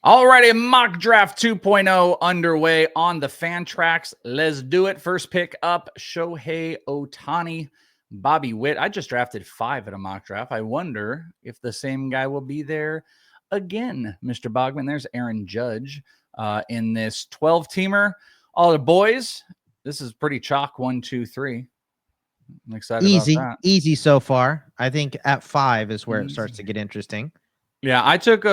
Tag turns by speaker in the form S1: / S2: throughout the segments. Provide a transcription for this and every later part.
S1: Alrighty, mock draft 2.0 underway on the Fantrax. Let's do it. First pick up, Shohei Ohtani, Bobby Witt. I just drafted 5 at a mock draft. I wonder if the same guy will be there again, Mr. Bogman. There's Aaron Judge in this 12-teamer. All the boys, this is pretty chalk. 1, 2, 3. I'm excited about that.
S2: Easy so far. I think at 5 is where it starts to get interesting.
S1: Yeah, I took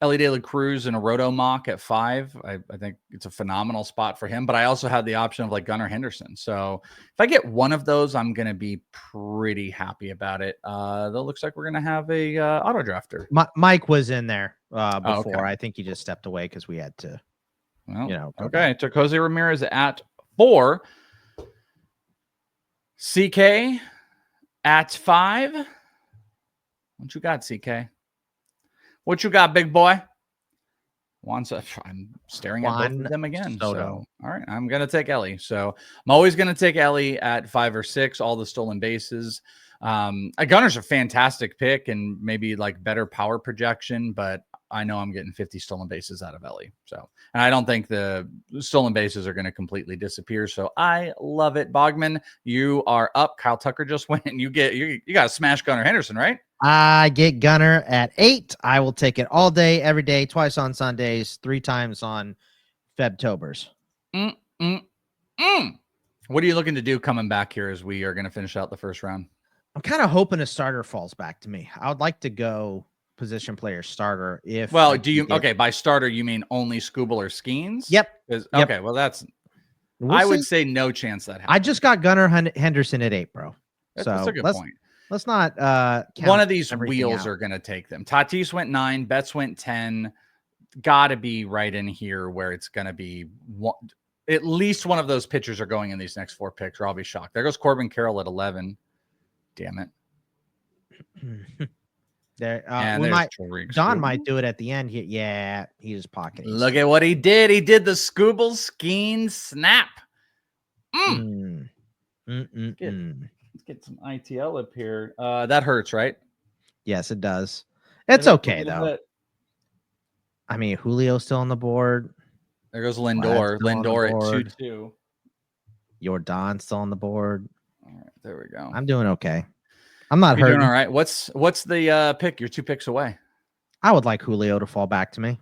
S1: Ellie De La Cruz in a roto mock at 5. I think it's a phenomenal spot for him, but I also had the option of like Gunnar Henderson. So if I get one of those, I'm going to be pretty happy about it. That looks like we're going to have a auto drafter.
S2: Mike was in there before.
S1: Oh, okay.
S2: I think he just stepped away because we had to,
S1: okay. I took Jose Ramirez at 4. CK at 5. What you got, CK? What you got, big boy? I'm staring at both of them again. So, all right, I'm going to take Ellie. So I'm always going to take Ellie at 5 or 6, all the stolen bases. Gunner's a fantastic pick and maybe like better power projection, but I know I'm getting 50 stolen bases out of Ellie. So, and I don't think the stolen bases are going to completely disappear. So I love it. Bogman, you are up. Kyle Tucker just went. You got to smash Gunnar Henderson, right?
S2: I get Gunner at 8. I will take it all day, every day, twice on Sundays, 3 times on Febtobers.
S1: What are you looking to do coming back here as we are going to finish out the first round?
S2: I'm kind of hoping a starter falls back to me. I would like to go position player starter.
S1: By starter, you mean only Scooble or Skeens?
S2: Yep.
S1: Okay, well, I would say no chance that happens.
S2: I just got Gunnar Henderson at 8, bro.
S1: That's a good point.
S2: Let's not
S1: one of these wheels are going to take them. Tatis went 9, Betts went 10. Got to be right in here where it's going to be at least one of those pitchers are going in these next 4 picks, or I'll be shocked. There goes Corbin Carroll at 11. Damn it.
S2: Don might do it at the end. He just pocketed.
S1: Look at what he did. He did the Scooble Skeen snap. Let's get some ITL up here. That hurts, right?
S2: Yes, it does. It's okay, though. I mean, Julio's still on the board.
S1: There goes Lindor. Lindor at 2-2.
S2: Jordan's still on the board.
S1: All right, there we go.
S2: I'm doing okay. I'm not hurting.
S1: Doing all right. What's the pick? You're 2 picks away.
S2: I would like Julio to fall back to me.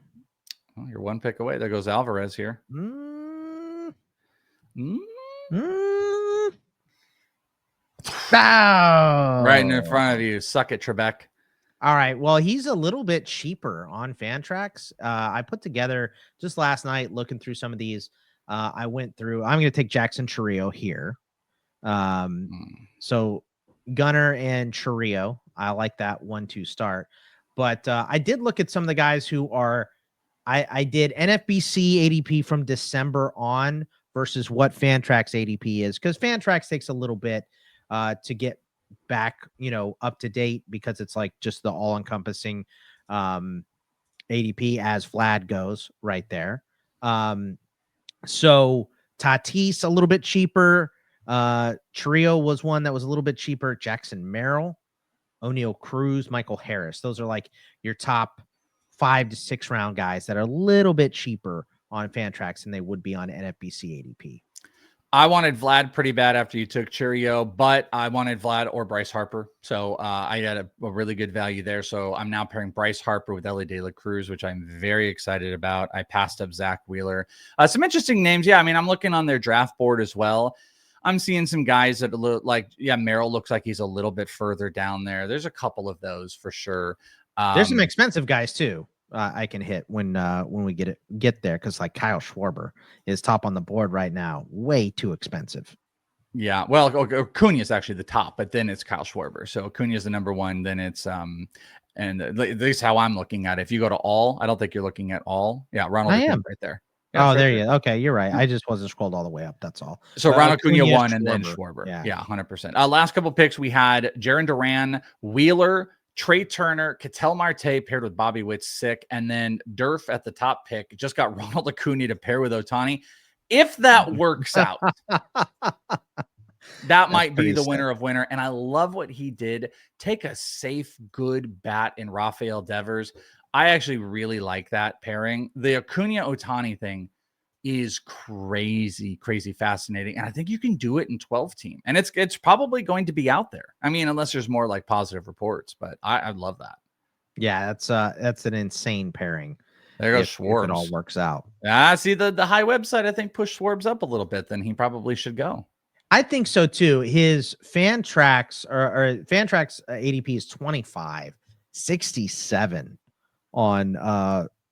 S1: Well, you're 1 pick away. There goes Alvarez here. Right in front of you. Suck it, Trebek.
S2: All right. Well, he's a little bit cheaper on Fantrax. I put together just last night looking through some of these. I went through. I'm going to take Jackson Chourio here. So Gunner and Chourio. I like that 1-2 start. But I did look at some of the guys who are. I did NFBC ADP from December on versus what Fantrax ADP is, because Fantrax takes a little bit to get back, up to date, because it's like just the all-encompassing ADP as Vlad goes right there. So Tatis a little bit cheaper. Chourio was one that was a little bit cheaper. Jackson Merrill, O'Neal Cruz, Michael Harris. Those are like your top 5 to 6 round guys that are a little bit cheaper on Fantrax than they would be on NFBC ADP.
S1: I wanted Vlad pretty bad after you took Chourio, but I wanted Vlad or Bryce Harper. So I had a really good value there. So I'm now pairing Bryce Harper with Ellie De La Cruz, which I'm very excited about. I passed up Zach Wheeler. Some interesting names. Yeah, I mean, I'm looking on their draft board as well. I'm seeing some guys that look like, Merrill looks like he's a little bit further down there. There's a couple of those for sure.
S2: There's some expensive guys too. I can hit when we get there, because like Kyle Schwarber is top on the board right now, way too expensive.
S1: Yeah, well, Acuna is actually the top, but then it's Kyle Schwarber. So Acuna is the number 1. Then it's and at least how I'm looking at it. If you go to all, I don't think you're looking at all. Yeah, Ronald Acuna right there. Yeah,
S2: there you go. Okay, you're right. I just wasn't scrolled all the way up. That's all.
S1: So Ronald Acuna 1 and then Schwarber. Yeah, 100%. Last couple picks we had Jarren Duran, Wheeler, Trey Turner, Ketel Marte paired with Bobby Witt, sick. And then Durf at the top pick just got Ronald Acuna to pair with Ohtani. If that works out, that might be the winner of winner. And I love what he did. Take a safe, good bat in Rafael Devers. I actually really like that pairing. The Acuna Ohtani thing is crazy, crazy fascinating. And I think you can do it in 12 team. And it's probably going to be out there. I mean, unless there's more like positive reports, but I love that.
S2: Yeah, that's an insane pairing.
S1: There goes Schwartz.
S2: If it all works out.
S1: See the high website, I think, pushed Schwartz up a little bit, then he probably should go.
S2: I think so too. His Fantrax or Fantrax ADP is 25, 67 on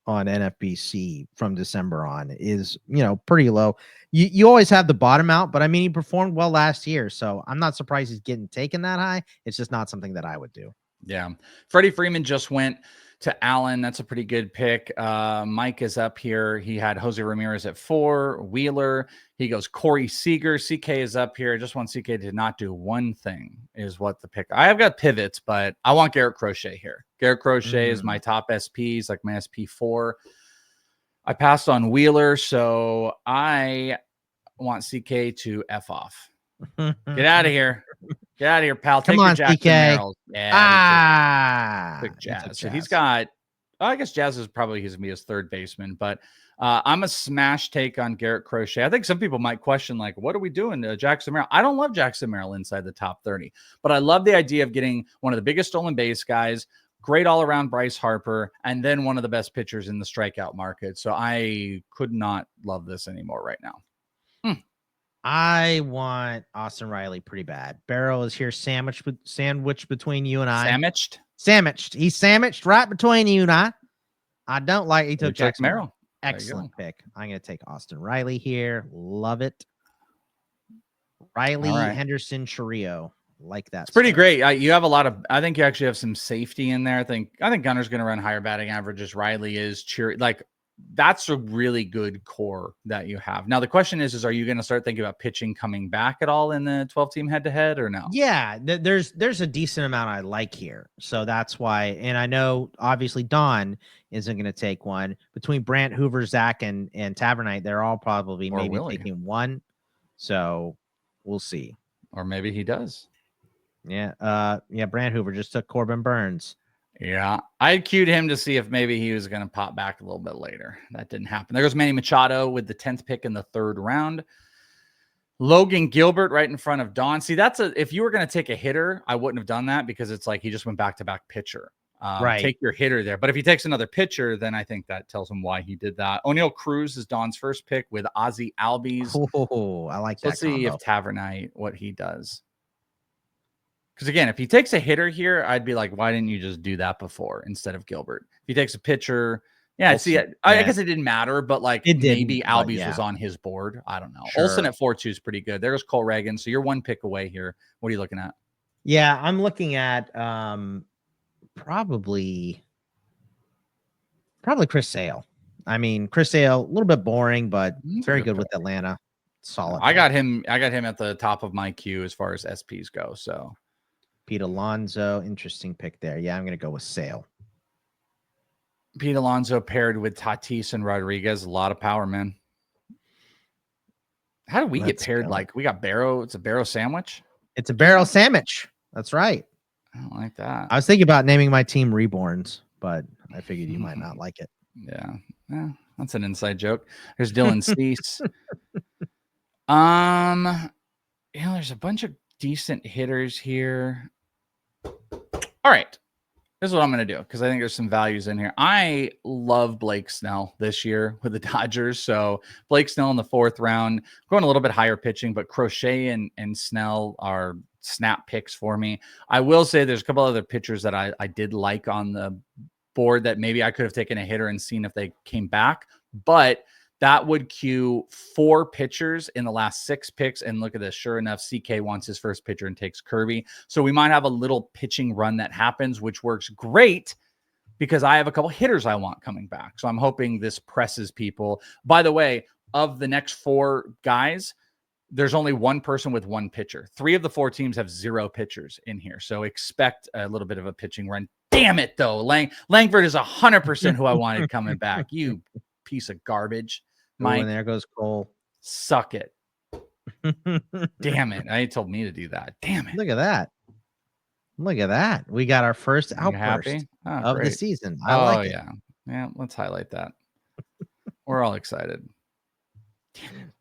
S2: NFBC from December on is, pretty low. You always have the bottom out, but I mean, he performed well last year, so I'm not surprised he's getting taken that high. It's just not something that I would do.
S1: Yeah. Freddie Freeman just went to Allen. That's a pretty good pick. Mike is up here. He had Jose Ramirez at 4, Wheeler. He goes Corey Seager. CK is up here. I just want CK to not do one thing is what the pick. I have got pivots, but I want Garrett Crochet here. Garrett Crochet is my top SPs, like my SP4. I passed on Wheeler, so I want CK to F off. Get out of here. Get out of here, pal.
S2: Come
S1: Take
S2: on,
S1: your Jackson
S2: CK.
S1: Merrills. Yeah.
S2: Quick
S1: Jazz. So he's got, I guess Jazz is probably going to be his third baseman, but I'm a smash take on Garrett Crochet. I think some people might question, like, what are we doing to Jackson Merrill? I don't love Jackson Merrill inside the top 30, but I love the idea of getting one of the biggest stolen base guys, great all-around Bryce Harper, and then one of the best pitchers in the strikeout market. So I could not love this anymore right now.
S2: I want Austin Riley pretty bad. Barrow is here sandwiched between you and I. Sandwiched. He's sandwiched right between you and I. I don't like he took Jackson Merrill. Excellent pick. I'm going to take Austin Riley here. Love it. Riley, Henderson, Chourio. Like that.
S1: It's pretty great. You have a lot of, I think you actually have some safety in there. I think Gunner's going to run higher batting averages. Riley is that's a really good core that you have. Now, the question is are you going to start thinking about pitching coming back at all in the 12 team head to head or no?
S2: Yeah, there's a decent amount I like here. So that's why. And I know obviously Don isn't going to take one. Between Brant, Hoover, Zach, and Tavernite, they're all probably maybe taking one. So we'll see.
S1: Or maybe he does.
S2: Yeah. Brant Hoover just took Corbin Burns.
S1: Yeah, I cued him to see if maybe he was going to pop back a little bit later. That didn't happen. There goes Manny Machado with the 10th pick in the 3rd round. Logan Gilbert right in front of Don. See, if you were going to take a hitter, I wouldn't have done that because it's like he just went back-to-back pitcher. Right. Take your hitter there. But if he takes another pitcher, then I think that tells him why he did that. O'Neal Cruz is Don's first pick with Ozzie Albies.
S2: Oh, I like that.
S1: Let's see if Tavernite, what he does. Because, again, if he takes a hitter here, I'd be like, why didn't you just do that before instead of Gilbert? If he takes a pitcher, I guess it didn't matter, but maybe Albies was on his board. I don't know. Sure. Olsen at 4-2 is pretty good. There's Cole Reagan. So you're one pick away here. What are you looking at?
S2: Yeah, I'm looking at probably Chris Sale. I mean, Chris Sale, a little bit boring, but very good with Atlanta. Solid.
S1: I got him at the top of my queue as far as SPs go. So
S2: Pete Alonso, interesting pick there. Yeah, I'm going to go with Sale.
S1: Pete Alonso paired with Tatis and Rodriguez. A lot of power, man. How did we get paired? We got Barrow. It's a Barrow sandwich.
S2: It's a Barrow sandwich. That's right.
S1: I don't like that.
S2: I was thinking about naming my team Reborns, but I figured you might not like it.
S1: Yeah, that's an inside joke. There's Dylan Cease. There's a bunch of decent hitters here. All right. This is what I'm going to do because I think there's some values in here. I love Blake Snell this year with the Dodgers. So Blake Snell in the 4th round, going a little bit higher pitching, but Crochet and Snell are snap picks for me. I will say there's a couple other pitchers that I did like on the board that maybe I could have taken a hitter and seen if they came back, but that would cue 4 pitchers in the last 6 picks. And look at this. Sure enough, CK wants his first pitcher and takes Kirby. So we might have a little pitching run that happens, which works great because I have a couple hitters I want coming back. So I'm hoping this presses people. By the way, of the next 4 guys, there's only one person with 1 pitcher. 3 of the 4 teams have 0 pitchers in here. So expect a little bit of a pitching run. Damn it, though. Langford is 100% who I wanted coming back. You piece of garbage. Mike,
S2: and there goes Cole.
S1: Suck it. Damn it. I told me to do that. Damn it.
S2: Look at that. Look at that. We got our first
S1: You
S2: outburst
S1: happy? Oh,
S2: of the
S1: great.
S2: season. I
S1: Oh,
S2: like it.
S1: yeah. Yeah, let's highlight that. We're all excited.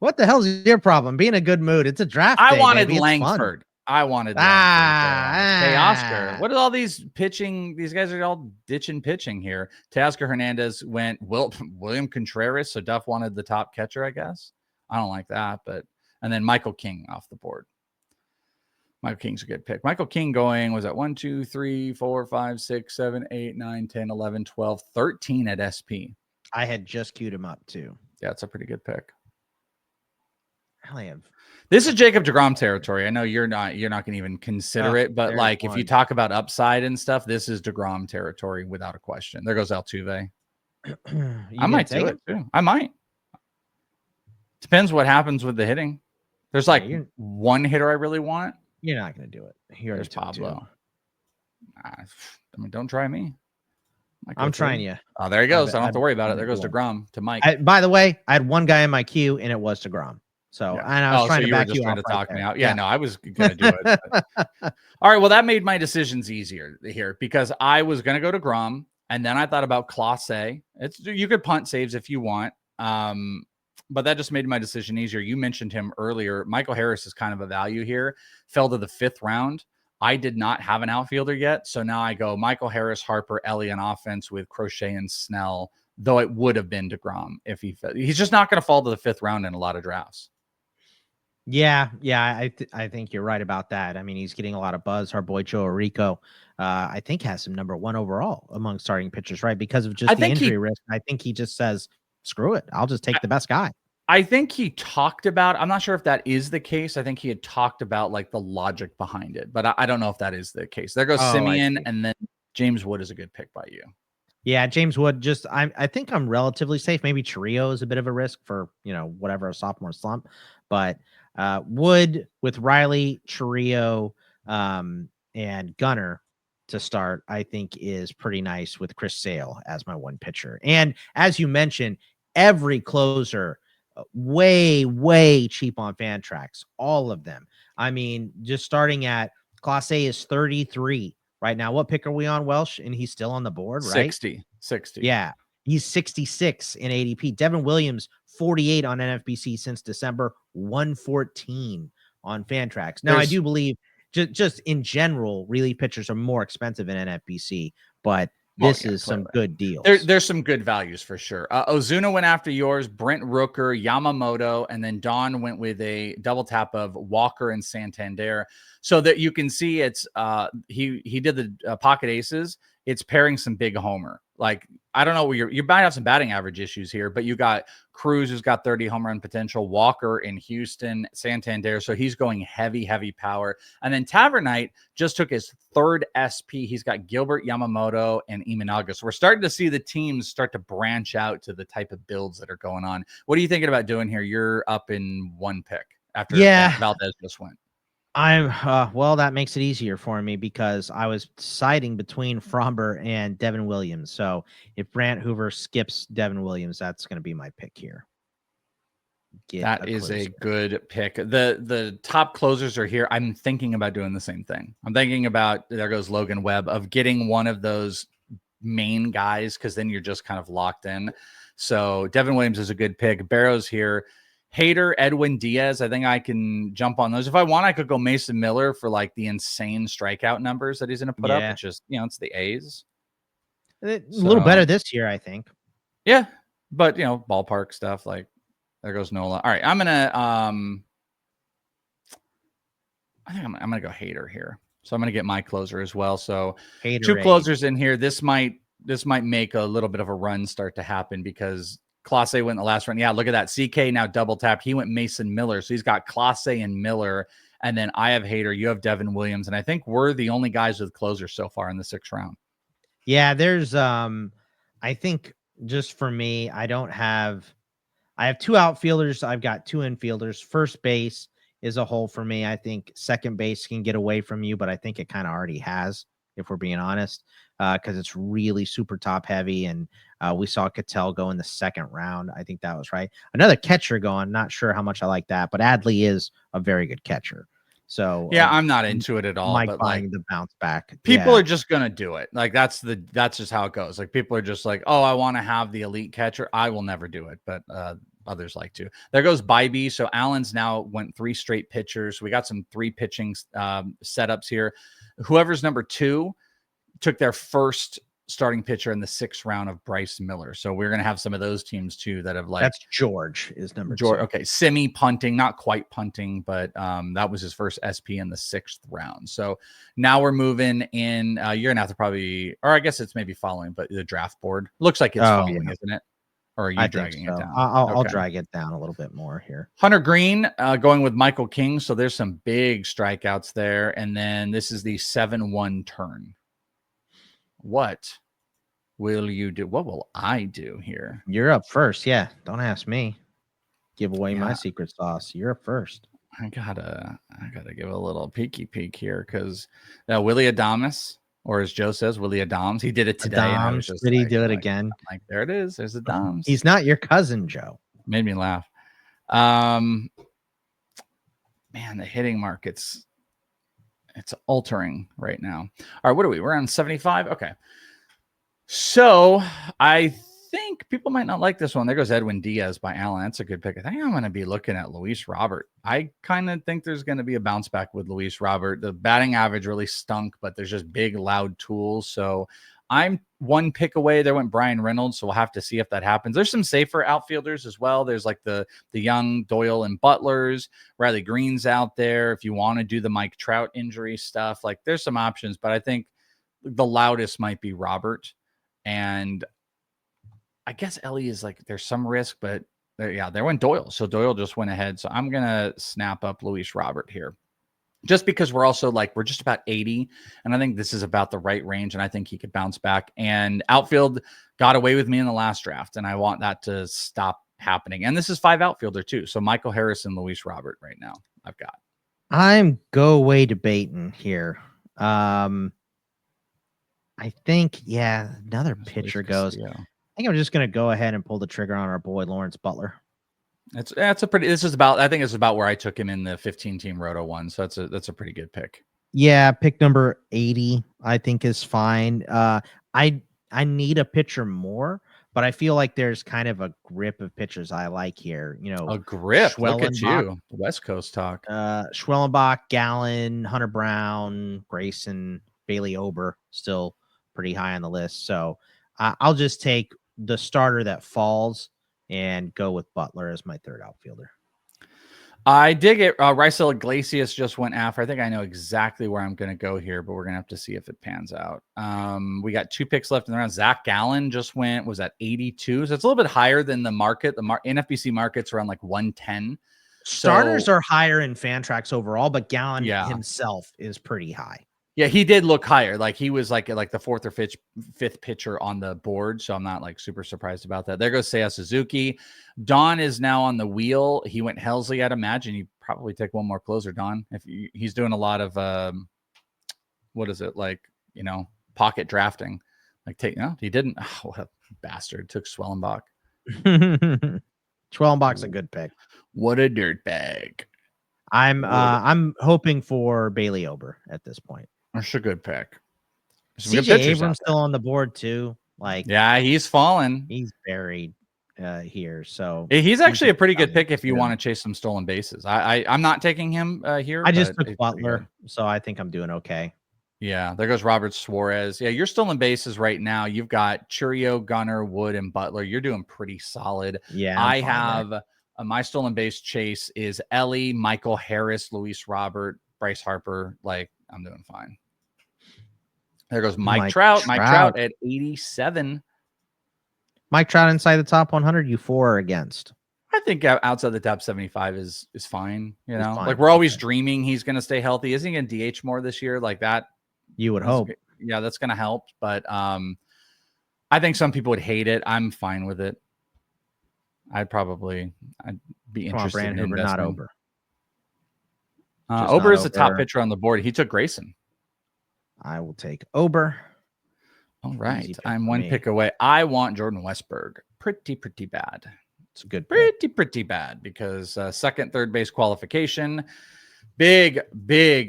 S2: What the hell's your problem? Be in a good mood. It's a draft
S1: I
S2: day,
S1: wanted
S2: baby. It's fun.
S1: Langford. I wanted Langford. Teoscar. What are all these pitching? These guys are all ditching pitching here. Teoscar Hernandez went William Contreras. So Duff wanted the top catcher, I guess. I don't like that, and then Michael King off the board. Michael King's a good pick. Michael King going was at 1, 2, 3, 4, 5, 6, 7, 8, 9, 10, 11, 12, 13 at SP.
S2: I had just queued him up too.
S1: Yeah, it's a pretty good pick.
S2: Have.
S1: This is Jacob deGrom territory. I know you're not going to even consider it, but like if you talk about upside and stuff, this is deGrom territory without a question. There goes Altuve. I might do it too. I might. Depends what happens with the hitting. There's like one hitter I really want.
S2: You're not going to do it.
S1: Here's Pablo. I mean, don't try me.
S2: I'm trying you.
S1: Oh, there he goes. I don't have to worry about it. There goes deGrom to Mike.
S2: By the way, I had one guy in my queue, and it was deGrom. So, and I was trying to back you
S1: trying to
S2: right
S1: talk
S2: there.
S1: me out. Yeah, no, I was going to do it. All right, well, that made my decisions easier here because I was going to go to Grom, and then I thought about Clase. You could punt saves if you want, but that just made my decision easier. You mentioned him earlier. Michael Harris is kind of a value here. Fell to the 5th round. I did not have an outfielder yet, so now I go Michael Harris, Harper, Ellie on offense with Crochet and Snell, though it would have been deGrom if he's just not going to fall to the 5th round in a lot of drafts.
S2: Yeah, I think you're right about that. I mean, he's getting a lot of buzz. Our boy Joe Arico, I think, has him number 1 overall among starting pitchers, right? Because of just the injury risk. I think he just says, screw it. I'll just take the best guy.
S1: I think he talked about, I'm not sure if that is the case. I think he had talked about like the logic behind it, but I don't know if that is the case. There goes Simeon, and then James Wood is a good pick by you. Yeah,
S2: James Wood, I think I'm relatively safe. Maybe Chiriot is a bit of a risk for, whatever, a sophomore slump, but Wood with Riley, Chiriot, and Gunnar to start, I think is pretty nice with Chris Sale as my one pitcher. And as you mentioned, every closer way cheap on Fantrax, all of them. I mean, just starting at Class A is 33 right now. What pick are we on, Welsh? And he's still on the board, right?
S1: 60.
S2: Yeah, he's 66 in ADP. Devin Williams, 48 on NFBC since December, 114 on Fantrax. Now, I do believe just in general, relief pitchers are more expensive in NFBC, but this is some good deals.
S1: There's some good values for sure. Ozuna went after yours, Brent Rooker, Yamamoto, and then Don went with a double tap of Walker and Santander. So that you can see it's he did the pocket aces. It's pairing some big homer. Like, I don't know, you might have some batting average issues here, but you got Cruz, who's got 30 home run potential, Walker in Houston, Santander. So he's going heavy power. And then Tavernite just took his 3rd SP. He's got Gilbert, Yamamoto, and Imanaga. So we're starting to see the teams start to branch out to the type of builds that are going on. What are you thinking about doing here? You're up in 1 pick after Valdez just went.
S2: Well, that makes it easier for me because I was deciding between Fromber and Devin Williams. So if Brant Hoover skips Devin Williams, that's going to be my pick here.
S1: That is a good pick. The top closers are here. I'm thinking about doing the same thing. I'm thinking about, there goes Logan Webb, of getting one of those main guys, because then you're just kind of locked in. So Devin Williams is a good pick. Barrow's here. Hader, Edwin Diaz, I think I can jump on those. If I want, I could go Mason Miller for like the insane strikeout numbers that he's going to put up. It's just, it's the A's.
S2: A little better this year, I think.
S1: Yeah, but, ballpark stuff, like, there goes Nola. All right, I'm going to, I think I'm going to go Hader here. So I'm going to get my closer as well. So Hader 2 closers in here. This might make a little bit of a run start to happen because Clase went in the last run. Yeah, look at that. CK now double tapped. He went Mason Miller. So he's got Clase and Miller. And then I have Hader. You have Devin Williams. And I think we're the only guys with closers so far in the 6th round.
S2: Yeah, there's I think just for me, I have 2 outfielders. I've got 2 infielders. First base is a hole for me. I think second base can get away from you, but I think it kind of already has, if we're being honest, because it's really super top heavy. And we saw Cattell go in the 2nd round. I think that was right. Another catcher going, not sure how much I like that, but Adley is a very good catcher. So
S1: yeah, I'm not into it at all.
S2: Mike
S1: but
S2: buying
S1: like
S2: the bounce back.
S1: people are just gonna do it. Like that's just how it goes. Like people are just like, oh, I want to have the elite catcher. I will never do it, but others like to. There goes Bybee. So Allen's now went 3 straight pitchers. We got some 3 pitching setups here. Whoever's number 2 took their first starting pitcher in the 6th round of Bryce Miller. So we're going to have some of those teams too that have like
S2: that's George is number 2.
S1: Okay, semi punting, not quite punting, but that was his first SP in the 6th round. So now we're moving in. You're gonna have to probably, or I guess it's maybe following, but the draft board looks like it's following, isn't it? Or are you dragging it down?
S2: I'll drag it down a little bit more here.
S1: Hunter Green going with Michael King. So there's some big strikeouts there, and then this is the 7-1 turn. What will you do? What will I do here?
S2: You're up first. Yeah. Don't ask me. Give away my secret sauce. You're up first.
S1: I gotta give a little peeky peek here because Willie Adames, or as Joe says, Willie Adams, he did it today.
S2: Adams, did he do it again?
S1: Like, there it is. There's Adams.
S2: He's not your cousin, Joe.
S1: Made me laugh. Man, the hitting market's it's altering right now. All right, what are we? We're on 75. Okay. So I think people might not like this one. There goes Edwin Diaz by Allen. That's a good pick. I think I'm going to be looking at Luis Robert. I kind of think there's going to be a bounce back with Luis Robert. The batting average really stunk, but there's just big, loud tools. So I'm 1 pick away. There went Brian Reynolds, so we'll have to see if that happens. There's some safer outfielders as well. There's like the young Doyle and Butlers. Riley Green's out there. If you want to do the Mike Trout injury stuff, like there's some options, but I think the loudest might be Robert. And I guess Ellie is like, there's some risk, but there went Doyle. So Doyle just went ahead. So I'm going to snap up Luis Robert here. Just because we're also like, we're just about 80. And I think this is about the right range. And I think he could bounce back. And outfield got away with me in the last draft. And I want that to stop happening. And this is 5 outfielder too. So Michael Harris and Luis Robert right now I've got.
S2: I'm go away debating here. I think, another pitcher goes. I think I'm just going to go ahead and pull the trigger on our boy, Lawrence Butler.
S1: I think it's about where I took him in the 15-team Roto one. So that's a pretty good pick.
S2: Yeah. Pick number 80, I think is fine. I need a pitcher more, but I feel like there's kind of a grip of pitchers I like here. You know,
S1: a grip. Look at you. West Coast talk.
S2: Schwellenbach, Gallen, Hunter Brown, Grayson, Bailey Ober, still pretty high on the list. So I'll just take the starter that falls and go with Butler as my 3rd outfielder.
S1: I dig it. Raisel Iglesias just went after. I think I know exactly where I'm going to go here, but we're going to have to see if it pans out. We got 2 picks left in the round. Zach Gallen just was at 82. So it's a little bit higher than the market. The NFBC market's around like 110.
S2: Starters are higher in Fantrax overall, but Gallen himself is pretty high.
S1: Yeah, he did look higher. Like he was like the 4th or 5th pitcher on the board. So I'm not like super surprised about that. There goes Seiya Suzuki. Don is now on the wheel. He went Helsley. I'd imagine you probably take one more closer, Don. He's doing a lot of what is it, like, pocket drafting. Like he didn't. Oh, what a bastard. Took Schwellenbach.
S2: Schwellenbach's a good pick.
S1: What a dirtbag.
S2: I'm hoping for Bailey Ober at this point.
S1: That's a good pick.
S2: CJ Abrams still on the board too. Like,
S1: yeah, he's fallen.
S2: He's buried here. So
S1: he's actually a pretty good pick if you want to chase some stolen bases. I'm not taking him here.
S2: I just took Butler, so I think I'm doing okay.
S1: Yeah, there goes Robert Suarez. Yeah, you're stolen bases right now. You've got Churio, Gunner, Wood, and Butler. You're doing pretty solid.
S2: Yeah,
S1: I have my stolen base chase is Ellie, Michael Harris, Luis Robert, Bryce Harper. Like, I'm doing fine. There goes Mike Trout. Mike Trout at 87.
S2: Mike Trout inside the top 100. You for or against?
S1: I think outside the top 75 is fine. Like we're always dreaming he's going to stay healthy. Isn't he going to DH more this year? Like that.
S2: You would hope.
S1: Yeah, that's going to help. But I think some people would hate it. I'm fine with it. I'd be interested in
S2: Hoover, not Ober.
S1: Ober is the top pitcher on the board. He took Grayson.
S2: I will take Ober.
S1: All right. I'm 1 pick away. I want Jordan Westberg. Pretty bad.
S2: It's a good
S1: pretty bad because 2nd, 3rd base qualification. big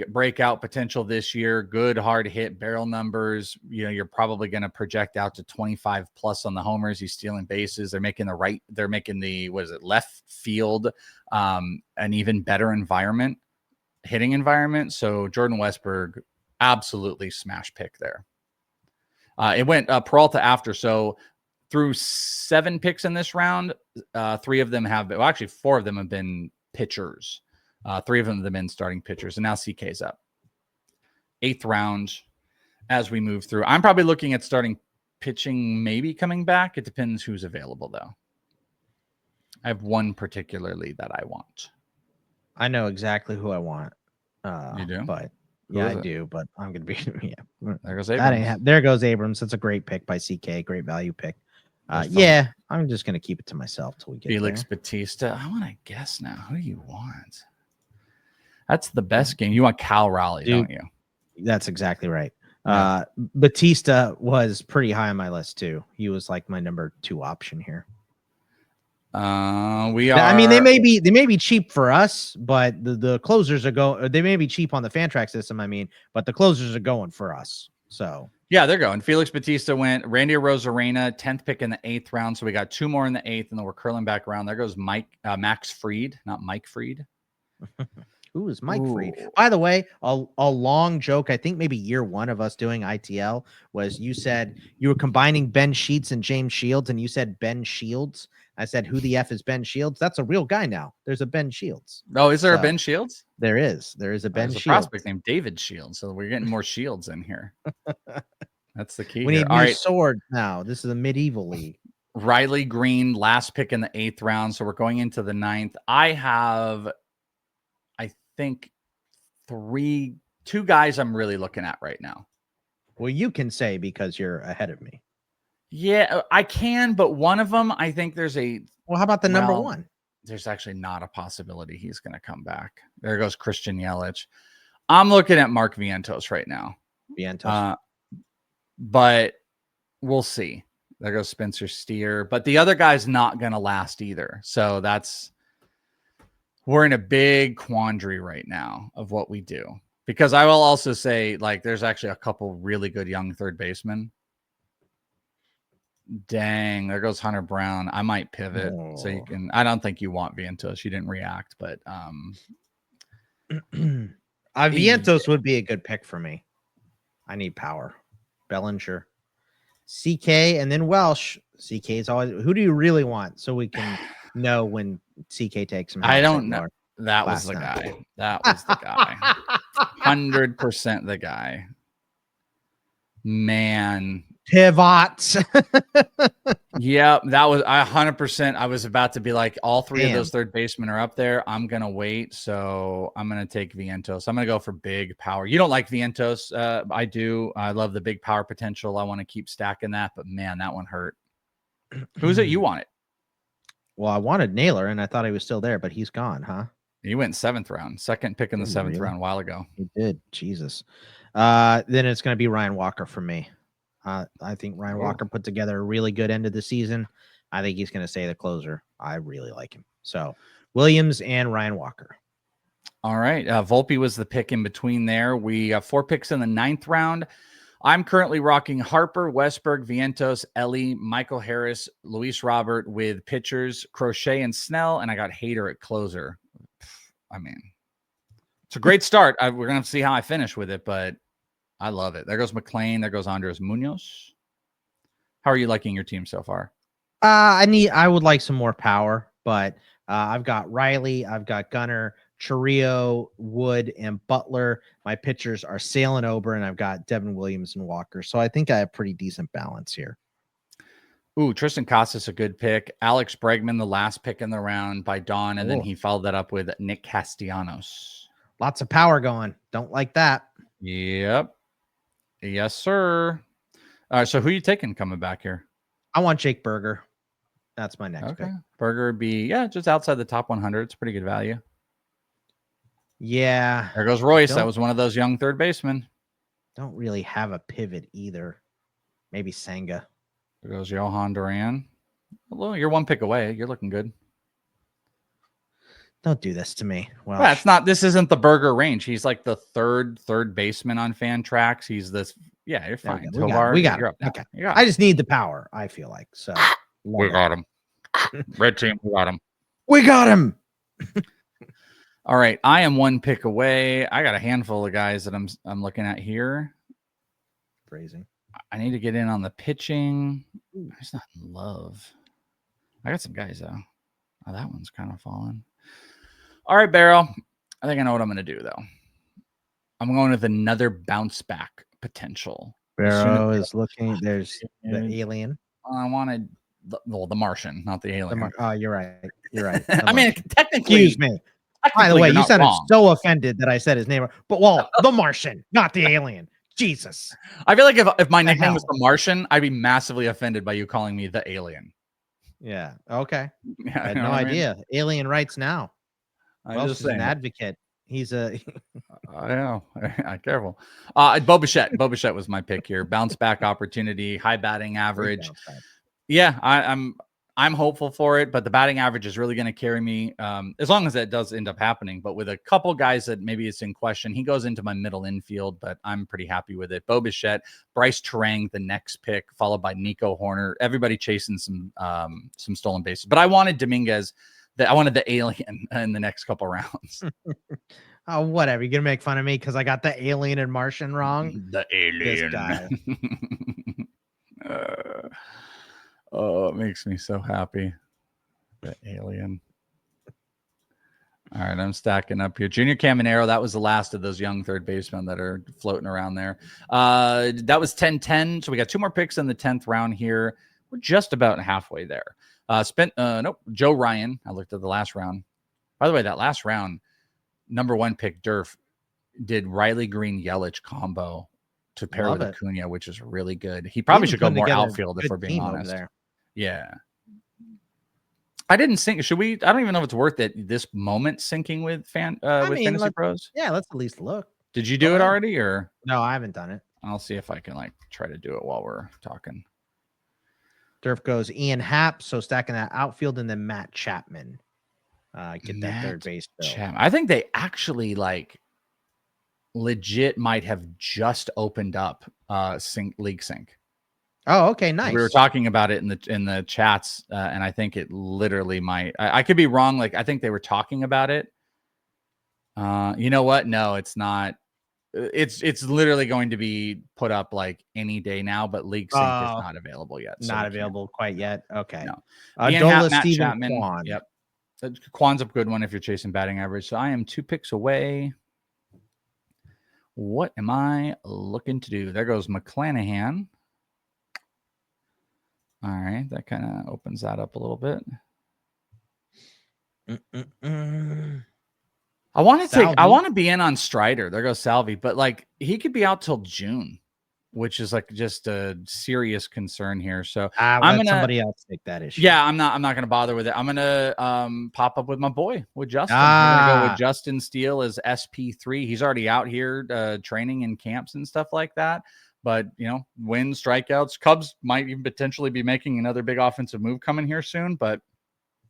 S1: breakout potential this year. Good hard hit barrel numbers. You know, you're probably going to project out to 25 plus on the homers. He's stealing bases. They're making the left field an even better hitting environment. So Jordan Westberg, absolutely smash pick there. It went Peralta after. So through 7 picks in this round, 3 of them actually 4 of them have been pitchers. 3 of them have been starting pitchers, and now CK's up. 8th round as we move through. I'm probably looking at starting pitching, maybe coming back. It depends who's available, though. I have one particularly that I want.
S2: I know exactly who I want.
S1: You do?
S2: But I do, but I'm going to be,
S1: There goes Abrams.
S2: There goes Abrams. That's a great pick by CK. Great value pick. Yeah, I'm just going to keep it to myself till we get
S1: Felix
S2: there.
S1: Bautista. I want to guess now. Who do you want? That's the best game. You want Cal Raleigh, don't you?
S2: That's exactly right.
S1: Yeah.
S2: Bautista was pretty high on my list too. He was like my number 2 option here.
S1: I
S2: mean, they may be cheap for us, but the closers are they may be cheap on the Fantrax system. I mean, but the closers are going for us. So
S1: yeah, they're going. Felix Bautista went. Randy Arozarena, 10th pick in the 8th round. So we got 2 more in the 8th, and then we're curling back around. There goes Max Fried, not Mike Fried.
S2: Who is Mike Fried? By the way, a long joke, I think maybe year 1 of us doing ITL was you said you were combining Ben Sheets and James Shields, and you said Ben Shields. I said, who the F is Ben Shields? That's a real guy now. There's a Ben Shields.
S1: Oh, is there a Ben Shields?
S2: There is. There is a Ben Shields.
S1: There's a prospect named David Shields, so we're getting more Shields in here. That's the key.
S2: We need new sword now. This is a medieval league.
S1: Riley Green, last pick in the 8th round, so we're going into the 9th. I have, I think, 2 guys I'm really looking at right now.
S2: Well, you can say because you're ahead of me.
S1: Yeah, I can, but one of them, I think there's a...
S2: Well, how about the number 1?
S1: There's actually not a possibility he's going to come back. There goes Christian Yelich. I'm looking at Mark Vientos right now. But we'll see. There goes Spencer Steer. But the other guy's not going to last either. So we're in a big quandary right now of what we do. Because I will also say, like, there's actually a couple really good young third basemen. Dang, there goes Hunter Brown. I might pivot so you can. I don't think you want Vientos. You didn't react, but
S2: Vientos would be a good pick for me. I need power. Bellinger, CK, and then Welsh. CK is always. Who do you really want so we can know when CK takes him?
S1: I don't know. That was the guy. That was the guy. 100% the guy. Man.
S2: Pivots.
S1: Yeah, that was 100%. I was about to be like, all 3 of those third basemen are up there. I'm going to wait. So I'm going to take Vientos. I'm going to go for big power. You don't like Vientos. I do. I love the big power potential. I want to keep stacking that. But man, that one hurt. Who's it you wanted?
S2: Well, I wanted Naylor, and I thought he was still there, but he's gone, huh?
S1: He went 7th round. 2nd pick in the 7th round a while ago.
S2: He did. Jesus. Then it's going to be Ryan Walker for me. I think Ryan Walker put together a really good end of the season. I think he's going to stay the closer. I really like him. So Williams and Ryan Walker.
S1: All right. Volpe was the pick in between there. We have 4 picks in the 9th round. I'm currently rocking Harper, Westberg, Vientos, Ellie, Michael Harris, Luis Robert with pitchers, Crochet and Snell, and I got Hader at closer. I mean, it's a great start. We're going to have to see how I finish with it, but I love it. There goes McLean. There goes Andres Munoz. How are you liking your team so far?
S2: I would like some more power, but I've got Riley, I've got Gunner, Chiriot, Wood, and Butler. My pitchers are sailing over, and I've got Devin Williams and Walker. So I think I have pretty decent balance here.
S1: Ooh, Tristan Casas, a good pick. Alex Bregman, the last pick in the round by Dawn, and then he followed that up with Nick Castellanos.
S2: Lots of power going. Don't like that.
S1: Yep. Yes, sir. All right, so who are you taking coming back here?
S2: I want Jake Berger. That's my next pick.
S1: Berger would be, just outside the top 100. It's pretty good value.
S2: Yeah.
S1: There goes Royce. That was one of those young third basemen.
S2: Don't really have a pivot either. Maybe Senga.
S1: There goes Johan Duran. Well, you're 1 pick away. You're looking good.
S2: Don't do this to me. Well,
S1: it's not. This isn't the burger range. He's like the third baseman on Fantrax. He's this. Yeah, you're fine.
S2: We got him. Okay. I just need the power. I feel like so.
S1: We got him. Red team. We got him.
S2: We got him.
S1: All right, I am one pick away. I got a handful of guys that I'm looking at here.
S2: Phrasing. I
S1: need to get in on the pitching. I'm just not in love. I got some guys though. Oh, that one's kind of falling. All right, Barrow. I think I know what I'm going to do though. I'm going with another bounce back potential.
S2: Barrow is looking. There's the alien.
S1: I wanted the Martian, not the alien.
S2: Oh, you're right. You're right.
S1: I mean, technically,
S2: excuse me. By the way, you sounded so offended that I said his name. But the Martian, not the alien. Jesus.
S1: I feel like if my nickname was the Martian, I'd be massively offended by you calling me the alien.
S2: Yeah. Okay.
S1: Yeah,
S2: I had no idea. I mean? Alien rights now.
S1: Welsh is
S2: an advocate. He's a.
S1: I know. Careful. Bo Bichette. Bo Bichette was my pick here. Bounce back opportunity, high batting average. Yeah, I'm hopeful for it, but the batting average is really going to carry me as long as that does end up happening. But with a couple guys that maybe it's in question, he goes into my middle infield, but I'm pretty happy with it. Bo Bichette, Bryce Terang, the next pick, followed by Nico Horner. Everybody chasing some stolen bases, but I wanted Dominguez. I wanted the alien in the next couple rounds.
S2: Oh, whatever. You're gonna make fun of me because I got the alien and Martian wrong.
S1: The alien. This guy. Oh, it makes me so happy. The alien. All right, I'm stacking up here. Junior Caminero, that was the last of those young third basemen that are floating around there. That was 10-10. So we got two more picks in the 10th round here. We're just about halfway there. Joe Ryan. I looked at the last round. By the way, that last round, number one pick Durf did Riley Green Yelich combo to pair with Acuna, which is really good. He probably should go more outfield if we're being honest. Yeah. I didn't sync. Should we? I don't even know if it's worth it this moment syncing with Fantasy Pros.
S2: Yeah, let's at least look.
S1: Did you do it already or?
S2: No, I haven't done it.
S1: I'll see if I can try to do it while we're talking.
S2: Durf goes Ian Happ, so stacking that outfield, and then Matt Chapman. Get that third base.
S1: I think they actually legit might have just opened up league sync.
S2: Oh, okay, nice.
S1: We were talking about it in the chats, and I think it literally might. I could be wrong. I think they were talking about it. You know what? No, it's not. It's literally going to be put up any day now, but league sync is not available yet.
S2: So not available quite yet. Okay.
S1: No.
S2: Matt
S1: Steven Kwan. Yep. Kwan's a good one if you're chasing batting average. So I am 2 picks away. What am I looking to do? There goes McClanahan. All right, that kind of opens that up a little bit. I want to be in on Strider. There goes Salvi, but he could be out till June, which is just a serious concern here. So
S2: I'm gonna somebody else take that issue.
S1: Yeah, I'm not gonna bother with it. I'm gonna pop up with my boy with Justin. I'm gonna go with Justin Steele as SP3. He's already out here training in camps and stuff like that. But, wins, strikeouts. Cubs might even potentially be making another big offensive move coming here soon. But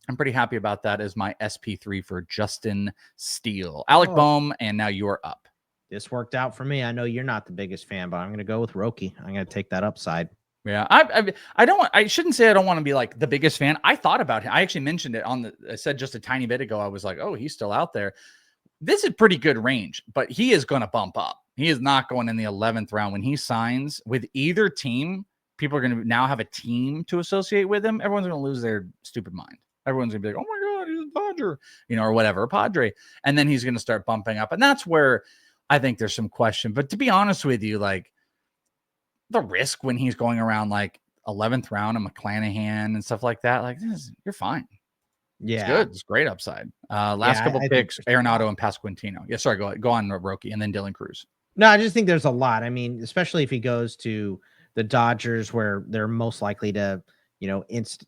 S1: I'm pretty happy about that as my SP3 for Justin Steele. Alec Boehm, and now you are up.
S2: This worked out for me. I know you're not the biggest fan, but I'm going to go with Roki. I'm going to take that upside.
S1: Yeah, I shouldn't say I don't want to be the biggest fan. I thought about him. I actually mentioned it I said just a tiny bit ago. I was like, oh, he's still out there. This is pretty good range, but he is going to bump up. He is not going in the 11th round. When he signs with either team, people are going to now have a team to associate with him. Everyone's going to lose their stupid mind. Everyone's going to be like, oh my God, he's a Dodger, or whatever, a Padre. And then he's going to start bumping up. And that's where I think there's some question. But to be honest with you, the risk when he's going around 11th round and McClanahan and stuff like that, you're fine.
S2: Yeah,
S1: it's good. It's great upside. Last couple picks, Arenado and Pasquantino. Yeah, sorry, go on, Roki, and then Dylan Cruz.
S2: No, I just think there's a lot. I mean, especially if he goes to the Dodgers, where they're most likely to, Alexis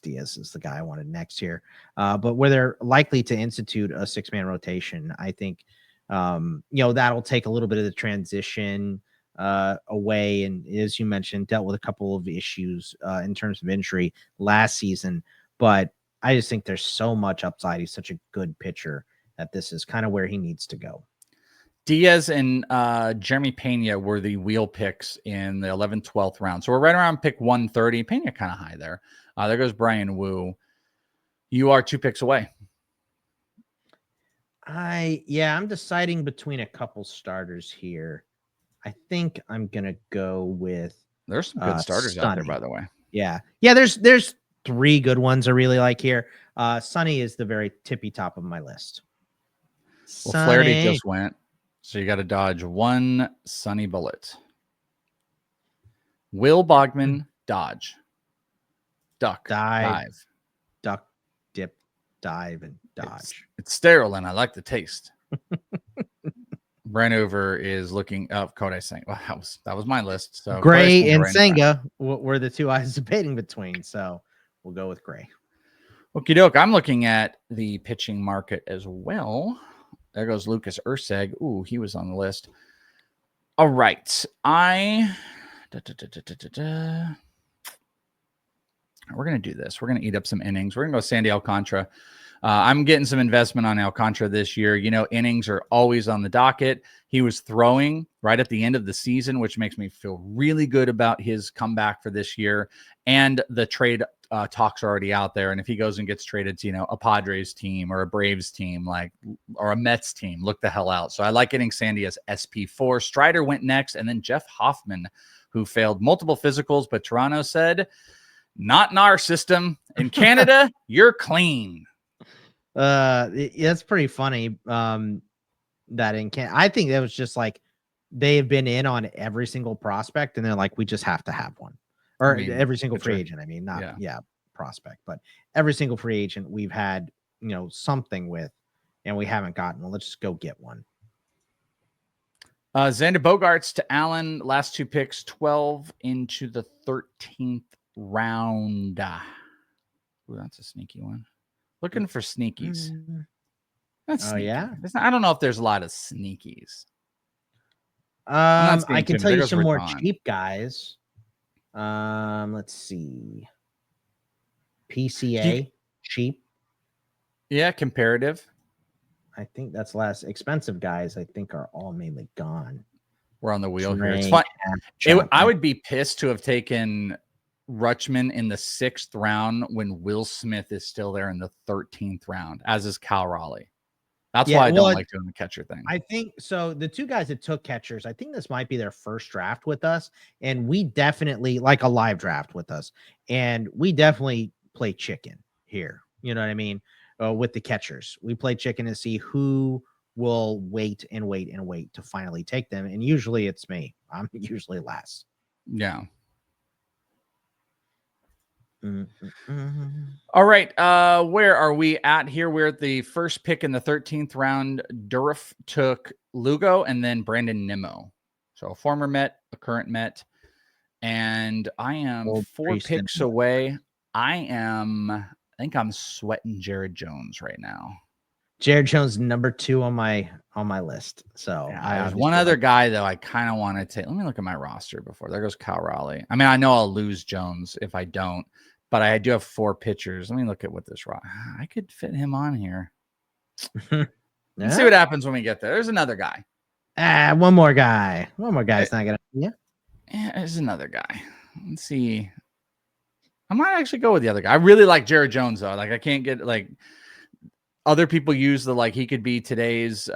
S2: Diaz is the guy I wanted next year. But where they're likely to institute a 6-man rotation, I think, that'll take a little bit of the transition away. And as you mentioned, dealt with a couple of issues in terms of injury last season. But I just think there's so much upside. He's such a good pitcher that this is kind of where he needs to go.
S1: Diaz and Jeremy Pena were the wheel picks in the 11th, 12th round. So we're right around pick 130. Pena kind of high there. There goes Brian Wu. You are 2 picks away.
S2: I'm deciding between a couple starters here. I think I'm gonna go with.
S1: There's some good starters out there, by the way.
S2: Yeah. There's 3 good ones I really like here. Sonny is the very tippy top of my list.
S1: Well, Flaherty just went, so you got to dodge 1 Sonny bullet. Will Bogman dodge, duck, dive,
S2: duck, dip, dive, and dodge.
S1: It's sterile, and I like the taste. Branover is looking up. Kodai saying, "Well, that was my list." So
S2: Gray and Senga were the 2 I was debating between. So we'll go with Gray.
S1: Okie doke. I'm looking at the pitching market as well. There goes Lucas Urseg. Ooh, he was on the list. All right. We're going to do this. We're going to eat up some innings. We're going to go Sandy Alcantara. I'm getting some investment on Alcantara this year. You know, innings are always on the docket. He was throwing right at the end of the season, which makes me feel really good about his comeback for this year. And the trade talks are already out there. And if he goes and gets traded to, you know, a Padres team or a Braves team, or a Mets team, look the hell out. So I like getting Sandy as SP4. Strider went next. And then Jeff Hoffman, who failed multiple physicals, but Toronto said, not in our system. In Canada, you're clean.
S2: That's pretty funny. That in Canada, I think that was just like they have been in on every single prospect, and they're like, we just have to have one, or every single free agent. I mean, not prospect, but every single free agent we've had, you know, something with, and we haven't gotten. Well, let's just go get one.
S1: Xander Bogaerts to Allen. Last 2 picks, 12 into the 13th round. Ooh, that's a sneaky one. Looking for sneakies. That's sneaky.
S2: Yeah.
S1: I don't know if there's a lot of sneakies.
S2: I can tell you some more cheap guys. Let's see. PCA cheap.
S1: Yeah, comparative.
S2: I think that's less expensive guys. I think are all mainly gone.
S1: We're on the wheel here. It's fun. I would be pissed to have taken Rutschman in the 6th round when Will Smith is still there in the 13th round, as is Cal Raleigh. That's why I don't like doing the catcher thing.
S2: I think so. The 2 guys that took catchers, I think this might be their first draft with us, and we definitely like a live draft with us, and we definitely play chicken here. You know what I mean? With the catchers, we play chicken to see who will wait and wait and wait to finally take them, and usually it's me. I'm usually last.
S1: Yeah. All right. Where are we at here? We're at the first pick in the 13th round. Durf took Lugo and then Brandon Nimmo. So a former Met, a current Met. And I am 4 picks away. I think I'm sweating Jared Jones right now.
S2: Jared Jones, number 2 on my list. So
S1: there's one other guy though I kind of want to take. Let me look at my roster before. There goes Cal Raleigh. I mean, I know I'll lose Jones if I don't, but I do have 4 pitchers. Let me look at what this I could fit him on here. Let's see what happens when we get there. There's another guy.
S2: One more guy. One more guy's not gonna. Yeah,
S1: there's another guy. Let's see. I might actually go with the other guy. I really like Jared Jones though. Like I can't get other people use he could be today's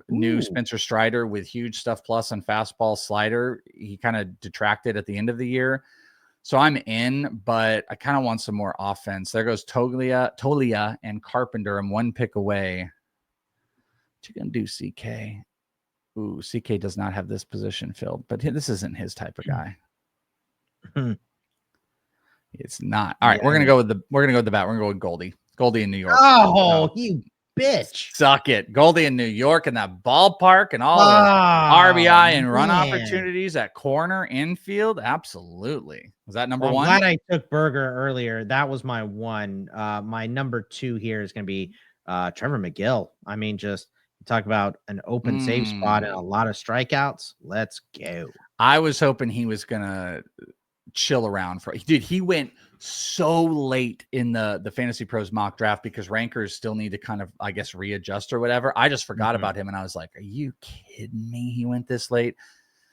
S1: new Spencer Strider with huge stuff plus on fastball slider. He kind of detracted at the end of the year. So I'm in, but I kind of want some more offense. There goes Tolia and Carpenter. I'm 1 pick away. What you going to do, CK? Ooh, CK does not have this position filled, but this isn't his type of guy. It's not. All right, we're gonna go with the bat. We're gonna go with Goldie. Goldie in New York.
S2: Oh, you bitch!
S1: Suck it, Goldie in New York and that ballpark and all the RBI and run opportunities at corner infield. Absolutely. Was that number 1?
S2: I'm glad I took Berger earlier. That was my 1. My number 2 here is gonna be Trevor McGill. I mean, just talk about an open save spot and a lot of strikeouts. Let's go.
S1: I was hoping he was gonna chill around for. Dude, he went so late in the Fantasy Pros mock draft because rankers still need to kind of, I guess, readjust or whatever. I just forgot about him, and I was like, are you kidding me? He went this late.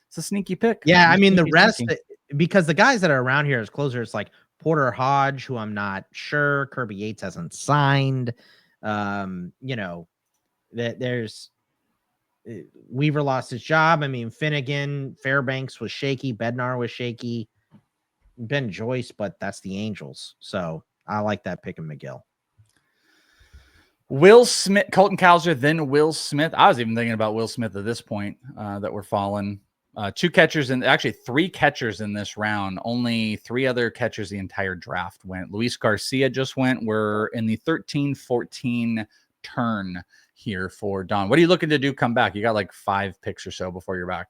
S1: It's a sneaky pick.
S2: Yeah, I mean, the rest, because the guys that are around here as closers, like Porter Hodge, who I'm not sure, Kirby Yates hasn't signed. You know, there's Weaver lost his job. I mean, Finnegan, Fairbanks was shaky, Bednar was shaky, Ben Joyce, but that's the Angels. So I like that pick in McGill.
S1: Will Smith, Colton Cowser, then Will Smith. I was even thinking about Will Smith at this point that we're falling. 2 catchers and actually 3 catchers in this round. Only 3 other catchers the entire draft went. Luis Garcia just went. We're in the 13-14 turn here for Don. What are you looking to do? Come back. You got like 5 picks or so before you're back.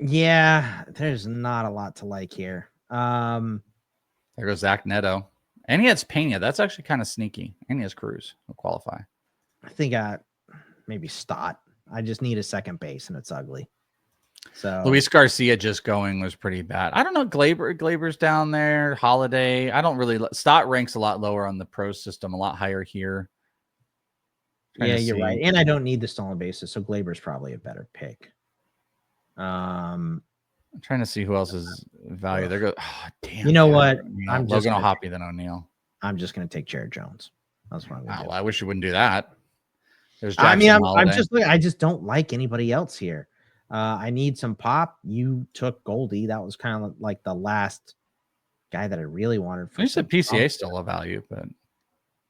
S2: Yeah, there's not a lot to like here.
S1: There goes Zach Neto. And he has Pena. That's actually kind of sneaky. And he has Cruz. He'll qualify.
S2: I think maybe Stott. I just need a second base, and it's ugly. So
S1: Luis Garcia just going was pretty bad. I don't know. Glaber's down there. Holiday. I don't really. Stott ranks a lot lower on the pro system, a lot higher here.
S2: Yeah, you're right. And I don't need the stolen bases, so Glaber's probably a better pick.
S1: I'm trying to see who else is value. There goes. Oh, damn.
S2: You know what?
S1: I'm Logan O'Hoppe than O'Neill.
S2: I'm just going to take Jared Jones. That's what I'm going to do.
S1: I wish you wouldn't do that. There's Jackson
S2: I just don't like anybody else here. I need some pop. You took Goldie. That was kind of like the last guy that I really wanted.
S1: You said PCA still a value, but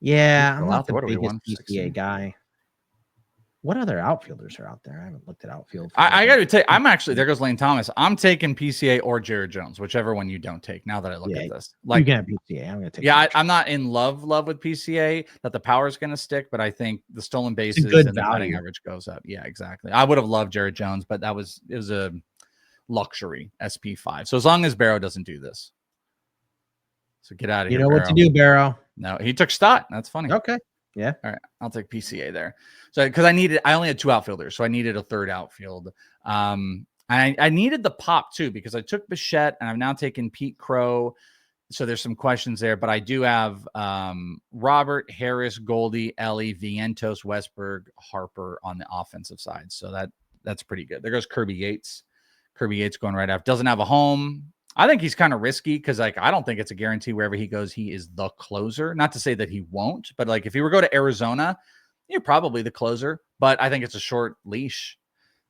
S2: yeah, I'm not the biggest PCA guy. What other outfielders are out there? I haven't looked at outfield.
S1: I got to tell you, I'm actually, there goes Lane Thomas. I'm taking PCA or Jared Jones, whichever one you don't take. Now that I look at this,
S2: like you can have PCA. I'm going to take.
S1: Yeah, I'm not in love with PCA that the power is going to stick, but I think the stolen bases and the batting average goes up. Yeah, exactly. I would have loved Jared Jones, but it was a luxury SP5. So as long as Barrow doesn't do this, so get out of here.
S2: You know what to do, Barrow.
S1: No, he took Stott. That's funny.
S2: Okay. Yeah.
S1: All right. I'll take PCA there. So because I only had 2 outfielders, so I needed a third outfield. I needed the pop too, because I took Bichette and I've now taken Pete Crow. So there's some questions there, but I do have Robert, Harris, Goldie, Ellie, Vientos, Westberg, Harper on the offensive side. So that's pretty good. There goes Kirby Yates. Kirby Yates going right after. Doesn't have a home. I think he's kind of risky because, like, I don't think it's a guarantee wherever he goes, he is the closer. Not to say that he won't, but like if he were to go to Arizona, you're probably the closer. But I think it's a short leash.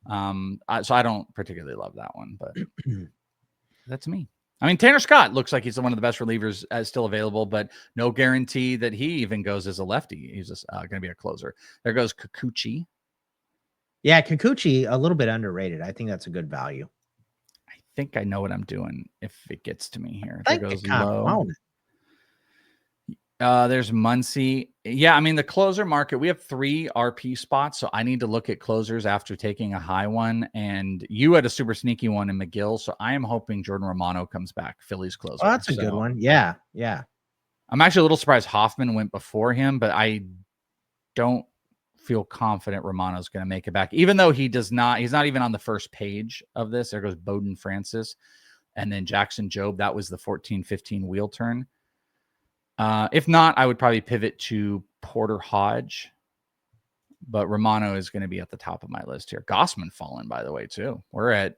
S1: So I don't particularly love that one, but that's me. I mean, Tanner Scott looks like he's one of the best relievers still available, but no guarantee that he even goes as a lefty. He's just going to be a closer. There goes Kikuchi.
S2: Yeah, Kikuchi, a little bit underrated. I think that's a good value.
S1: I think I know what I'm doing if it gets to me here. There goes low. There's Muncy. Yeah, I mean, the closer market, we have 3 RP spots, so I need to look at closers after taking a high one. And you had a super sneaky one in McGill, so I am hoping Jordan Romano comes back, Phillies closer.
S2: Oh, that's a good one. Yeah, yeah.
S1: I'm actually a little surprised Hoffman went before him, but I don't feel confident Romano's going to make it back, even though he's not even on the first page of this. There goes Bowden Francis and then Jackson Jobe. That was the 14-15 wheel turn. If not, I would probably pivot to Porter Hodge, but Romano is going to be at the top of my list here. Gossman fallen, by the way, too. We're at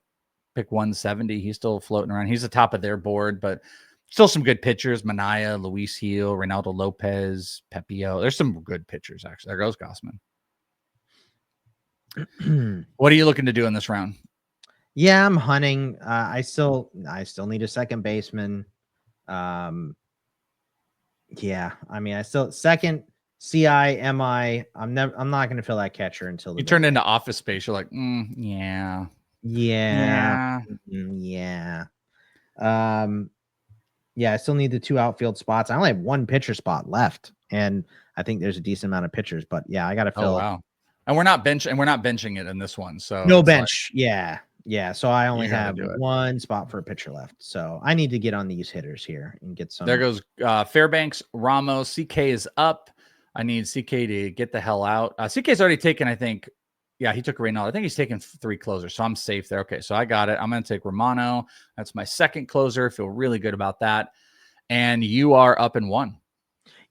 S1: pick 170. He's still floating around. He's the top of their board, but still some good pitchers. Manaya, Luis Gil, Reynaldo Lopez, Pepio. There's some good pitchers, actually. There goes Gossman. What are you looking to do in this round?
S2: Yeah, I'm hunting. I still need a second baseman. Yeah, I mean, I still second CI, MI. I'm not going to fill that catcher until
S1: you turn into Office Space. You're like, yeah.
S2: Yeah. I still need the 2 outfield spots. I only have 1 pitcher spot left, and I think there's a decent amount of pitchers. But yeah, I got to fill.
S1: Oh, wow. And we're not benching it in this one. So
S2: no bench. Like, yeah. So I only have 1 spot for a pitcher left. So I need to get on these hitters here and get some.
S1: There goes Fairbanks, Ramos. CK is up. I need CK to get the hell out. CK's already taken, I think, Yeah, he took Reynolds. I think he's taking 3 closers, so I'm safe there. Okay, so I got it. I'm going to take Romano. That's my second closer. Feel really good about that. And you are up in 1.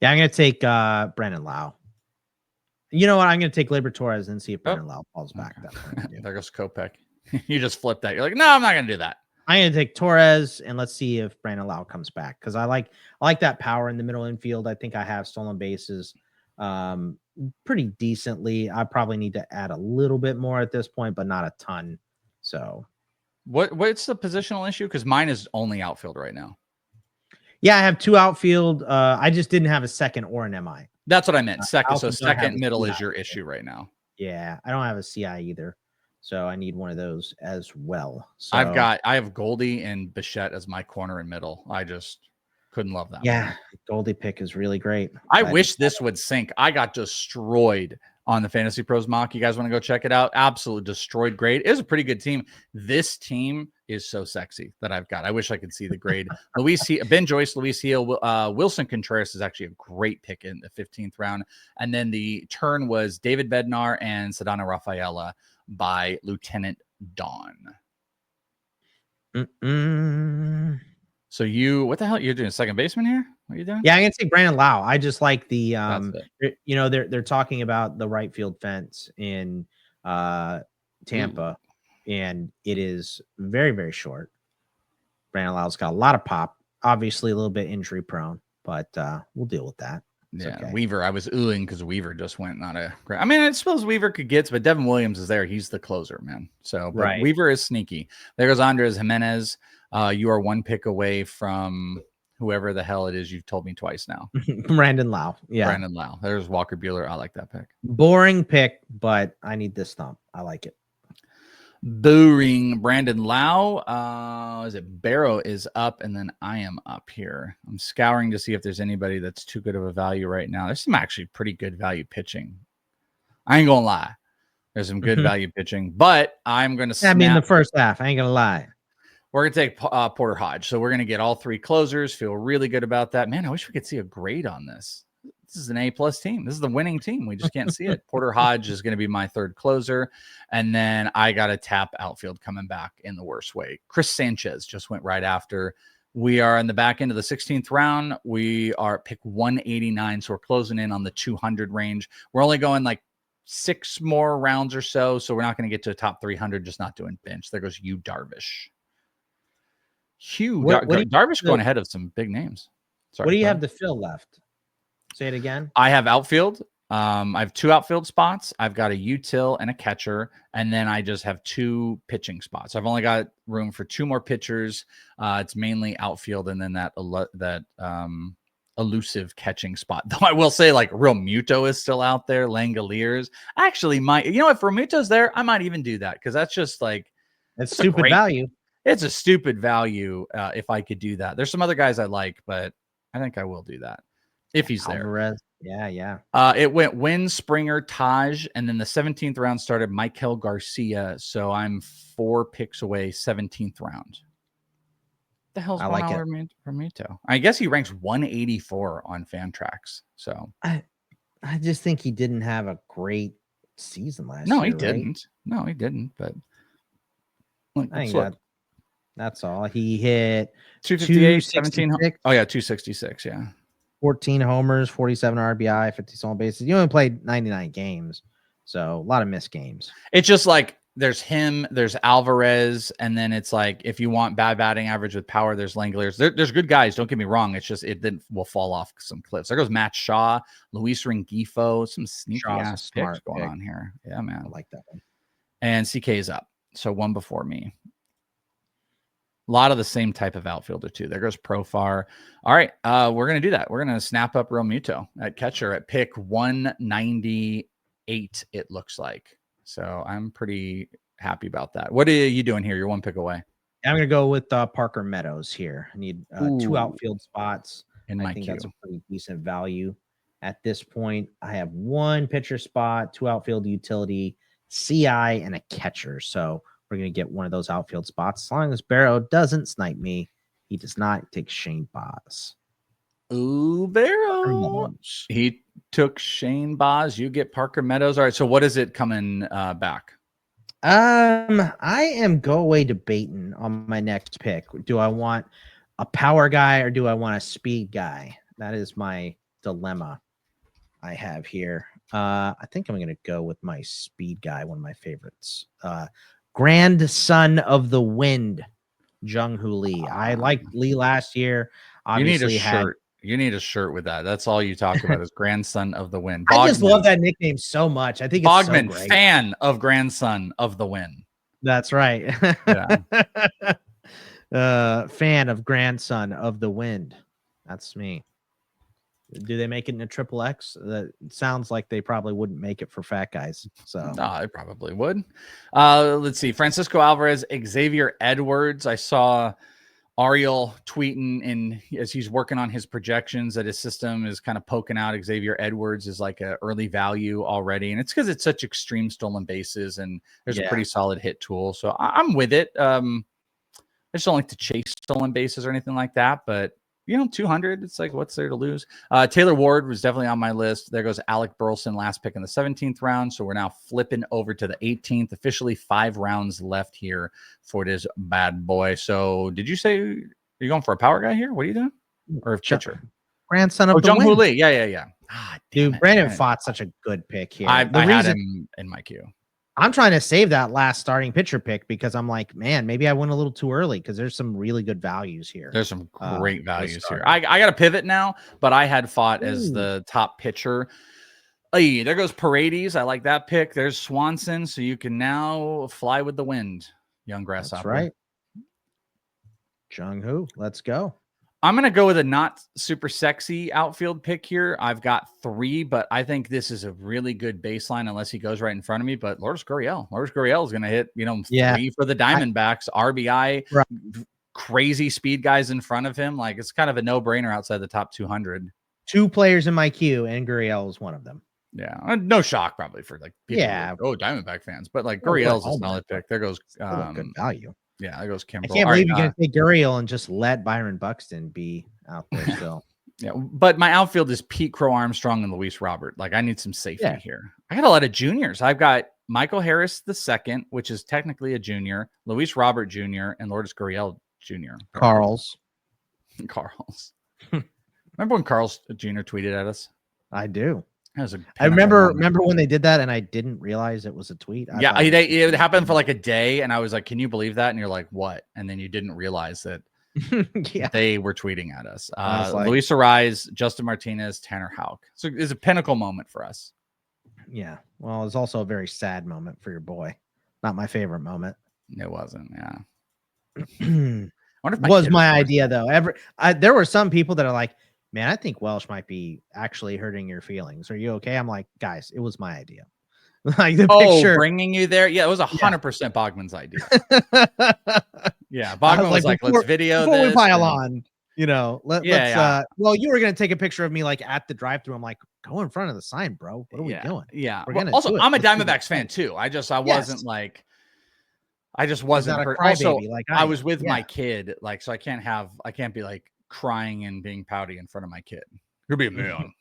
S2: Yeah, I'm going to take Brandon Lau. You know what? I'm going to take Gleyber Torres and see if Brandon Lau falls back.
S1: Okay. There goes Kopech. You just flipped that. You're like, no, I'm not going to do that.
S2: I'm going to take Torres, and let's see if Brandon Lau comes back, because I like that power in the middle infield. I think I have stolen bases pretty decently. I probably need to add a little bit more at this point, but not a ton. So
S1: what's the positional issue? Because mine is only outfield right now.
S2: Yeah, I have 2 outfield. I just didn't have a second or an MI.
S1: That's what I meant. Second. So second
S2: middle
S1: is your issue right now.
S2: Yeah, I don't have a CI either. So I need one of those as well. So
S1: I have Goldie and Bichette as my corner and middle. I just couldn't love that.
S2: Yeah, Goldie pick is really great.
S1: I wish this would sync. I got destroyed on the Fantasy Pros mock. You guys want to go check it out? Absolutely destroyed grade. It was a pretty good team. This team is so sexy that I've got. I wish I could see the grade. Ben Joyce, Luis Heel, Wilson Contreras is actually a great pick in the 15th round. And then the turn was David Bednar and Sedano Rafaela by Lieutenant Dawn. So what the hell? You're doing second baseman here? What are you doing?
S2: Yeah, I'm gonna take Brandon Lau. I just like the they're talking about the right field fence in Tampa, and it is very, very short. Brandon Lau's got a lot of pop, obviously a little bit injury prone, but we'll deal with that.
S1: Yeah, okay. Weaver. I was oohing because Weaver just went not a great. I mean, I suppose Weaver could get, but Devin Williams is there. He's the closer, man. So right. Weaver is sneaky. There goes Andres Jimenez. You are 1 pick away from whoever the hell it is. You've told me twice now.
S2: Brandon Lau. Yeah.
S1: Brandon Lau. There's Walker Buehler. I like that pick.
S2: Boring pick, but I need this thump. I like it.
S1: Boring. Brandon Lau. Is it Barrow is up, and then I am up here. I'm scouring to see if there's anybody that's too good of a value right now. There's some actually pretty good value pitching. I ain't gonna lie. There's some good value pitching, but I'm gonna snap.
S2: I mean, the first half. I ain't gonna lie.
S1: We're going to take Porter Hodge. So we're going to get all 3 closers. Feel really good about that. Man, I wish we could see a grade on this. This is an A+ team. This is the winning team. We just can't see it. Porter Hodge is going to be my 3rd closer. And then I got to tap outfield coming back in the worst way. Chris Sanchez just went right after. We are in the back end of the 16th round. We are pick 189. So we're closing in on the 200 range. We're only going like 6 more rounds or so. So we're not going to get to a top 300, just not doing bench. There goes Yu Darvish. Darvish going ahead of some big names.
S2: Sorry, what do you have to fill left? Say it again.
S1: I have outfield. I have 2 outfield spots. I've got a util and a catcher, and then I just have 2 pitching spots. I've only got room for 2 more pitchers. It's mainly outfield, and then that elusive catching spot. Though I will say, like, Real Muto is still out there. Langoliers actually might. You know, if Realmuto's there, I might even do that because that's just like
S2: that's stupid value.
S1: It's a stupid value if I could do that. There's some other guys I like, but I think I will do that if he's
S2: Alvarez. There. Yeah.
S1: It went Wynn, Springer, Taj, and then the 17th round started Michael Garcia. So I'm 4 picks away, 17th round. The hell's going on with Mito? I guess he ranks 184 on Fantrax. So
S2: I just think he didn't have a great season last
S1: year.
S2: No,
S1: he didn't. No, he didn't. But
S2: that's all. He hit
S1: 258, 17. Oh, yeah, 266. Yeah.
S2: 14 homers, 47 RBI, 50 stolen bases. You only played 99 games. So a lot of missed games.
S1: It's just like there's him, there's Alvarez, and then it's like if you want bad batting average with power, there's Langoliers. There's good guys. Don't get me wrong. It's just it then will fall off some cliffs. There goes Matt Shaw, Luis Rengifo, some sneaky ass picks going on here. Yeah, man.
S2: I like that one.
S1: And CK is up. So 1 before me. A lot of the same type of outfielder, too. There goes Profar. All right, we're going to do that. We're going to snap up Real Muto at catcher at pick 198, it looks like. So I'm pretty happy about that. What are you doing here? You're 1 pick away.
S2: I'm going to go with Parker Meadows here. I need 2 outfield spots.
S1: In my
S2: think
S1: queue.
S2: That's a pretty decent value. At this point, I have 1 pitcher spot, 2 outfield utility, CI, and a catcher. So we're going to get one of those outfield spots. As long as Barrow doesn't snipe me, he does not take Shane Baz.
S1: Ooh, Barrow. He took Shane Boz. You get Parker Meadows. All right. So what is it coming back?
S2: I am go away debating on my next pick. Do I want a power guy or do I want a speed guy? That is my dilemma I have here. I think I'm going to go with my speed guy, one of my favorites. Grandson of the Wind, Jung-Hoo Lee. I liked Lee last year. Obviously,
S1: you need a shirt. You need a shirt with that. That's all you talk about is Grandson of the Wind.
S2: I just love that nickname so much. I think it's
S1: Bogman,
S2: so great.
S1: Fan of Grandson of the Wind.
S2: That's right.
S1: Yeah.
S2: Fan of Grandson of the Wind. That's me. Do they make it in a triple X? That sounds like they probably wouldn't make it for fat guys. So
S1: no, they probably would. Let's see. Francisco Alvarez, Xavier Edwards. I saw Ariel tweeting as he's working on his projections that his system is kind of poking out Xavier Edwards is like an early value already. And it's because it's such extreme stolen bases and there's a pretty solid hit tool. So I'm with it. I just don't like to chase stolen bases or anything like that. But, 200, it's like, what's there to lose? Taylor Ward was definitely on my list. There goes Alec Burleson, last pick in the 17th round. So we're now flipping over to the 18th, officially 5 rounds left here for this bad boy. So did you say you're going for a power guy here? What are you doing? Or a pitcher?
S2: Grandson of the
S1: Jung-Hoo
S2: Wind.
S1: Lee. Yeah.
S2: Dude, Brandon Fought's such a good pick here.
S1: I had him in my queue.
S2: I'm trying to save that last starting pitcher pick because I'm like, man, maybe I went a little too early because there's some really good values here.
S1: There's some great values here. I got to pivot now, but I had Fought as the top pitcher. Hey, there goes Paredes. I like that pick. There's Swanson. So you can now fly with the wind, young grasshopper.
S2: That's right. Jung-Hoo, let's go.
S1: I'm going to go with a not super sexy outfield pick here. I've got 3, but I think this is a really good baseline unless he goes right in front of me. But Lourdes Gurriel is going to hit, 3 for the Diamondbacks, RBI, crazy speed guys in front of him. Like it's kind of a no-brainer outside the top 200.
S2: 2 players in my queue, and Gurriel is one of them.
S1: Yeah, no shock probably for like people Diamondback fans, but like Gurriel's a solid pick. There goes
S2: good value.
S1: Yeah, there goes Kimbrel.
S2: I can't believe you're going to take Gurriel and just let Byron Buxton be out there still.
S1: Yeah, but my outfield is Pete Crow Armstrong and Luis Robert. Like I need some safety here. I got a lot of juniors. I've got Michael Harris II, which is technically a junior, Luis Robert Jr., and Lourdes Gurriel Jr.
S2: Carl's.
S1: Remember when Carl's Jr. tweeted at us?
S2: I do.
S1: I
S2: remember when they did that, and I didn't realize it was a tweet.
S1: It happened for like a day, and I was like, "Can you believe that?" And you're like, "What?" And then you didn't realize that they were tweeting at us. Luis Ariz, Justin Martinez, Tanner Houck. So it's a pinnacle moment for us.
S2: Yeah. Well, it's also a very sad moment for your boy. Not my favorite moment.
S1: It wasn't. Yeah.
S2: I wonder if was my idea though. There were some people that are like, man, I think Welsh might be actually hurting your feelings. Are you okay? I'm like, guys, it was my idea. Like the picture
S1: bringing you there. Yeah, it was 100% Bogman's idea. Yeah, Bogman was like, let's video
S2: before
S1: this.
S2: We pile on, let's. Well, you were gonna take a picture of me like at the drive-thru. I'm like, go in front of the sign, bro. What are we doing?
S1: Yeah. Also, I'm a Diamondbacks fan too. I wasn't like. I just wasn't hurt. Also, I was with my kid, like, so I can't be like crying and being pouty in front of my kid. Could be a man.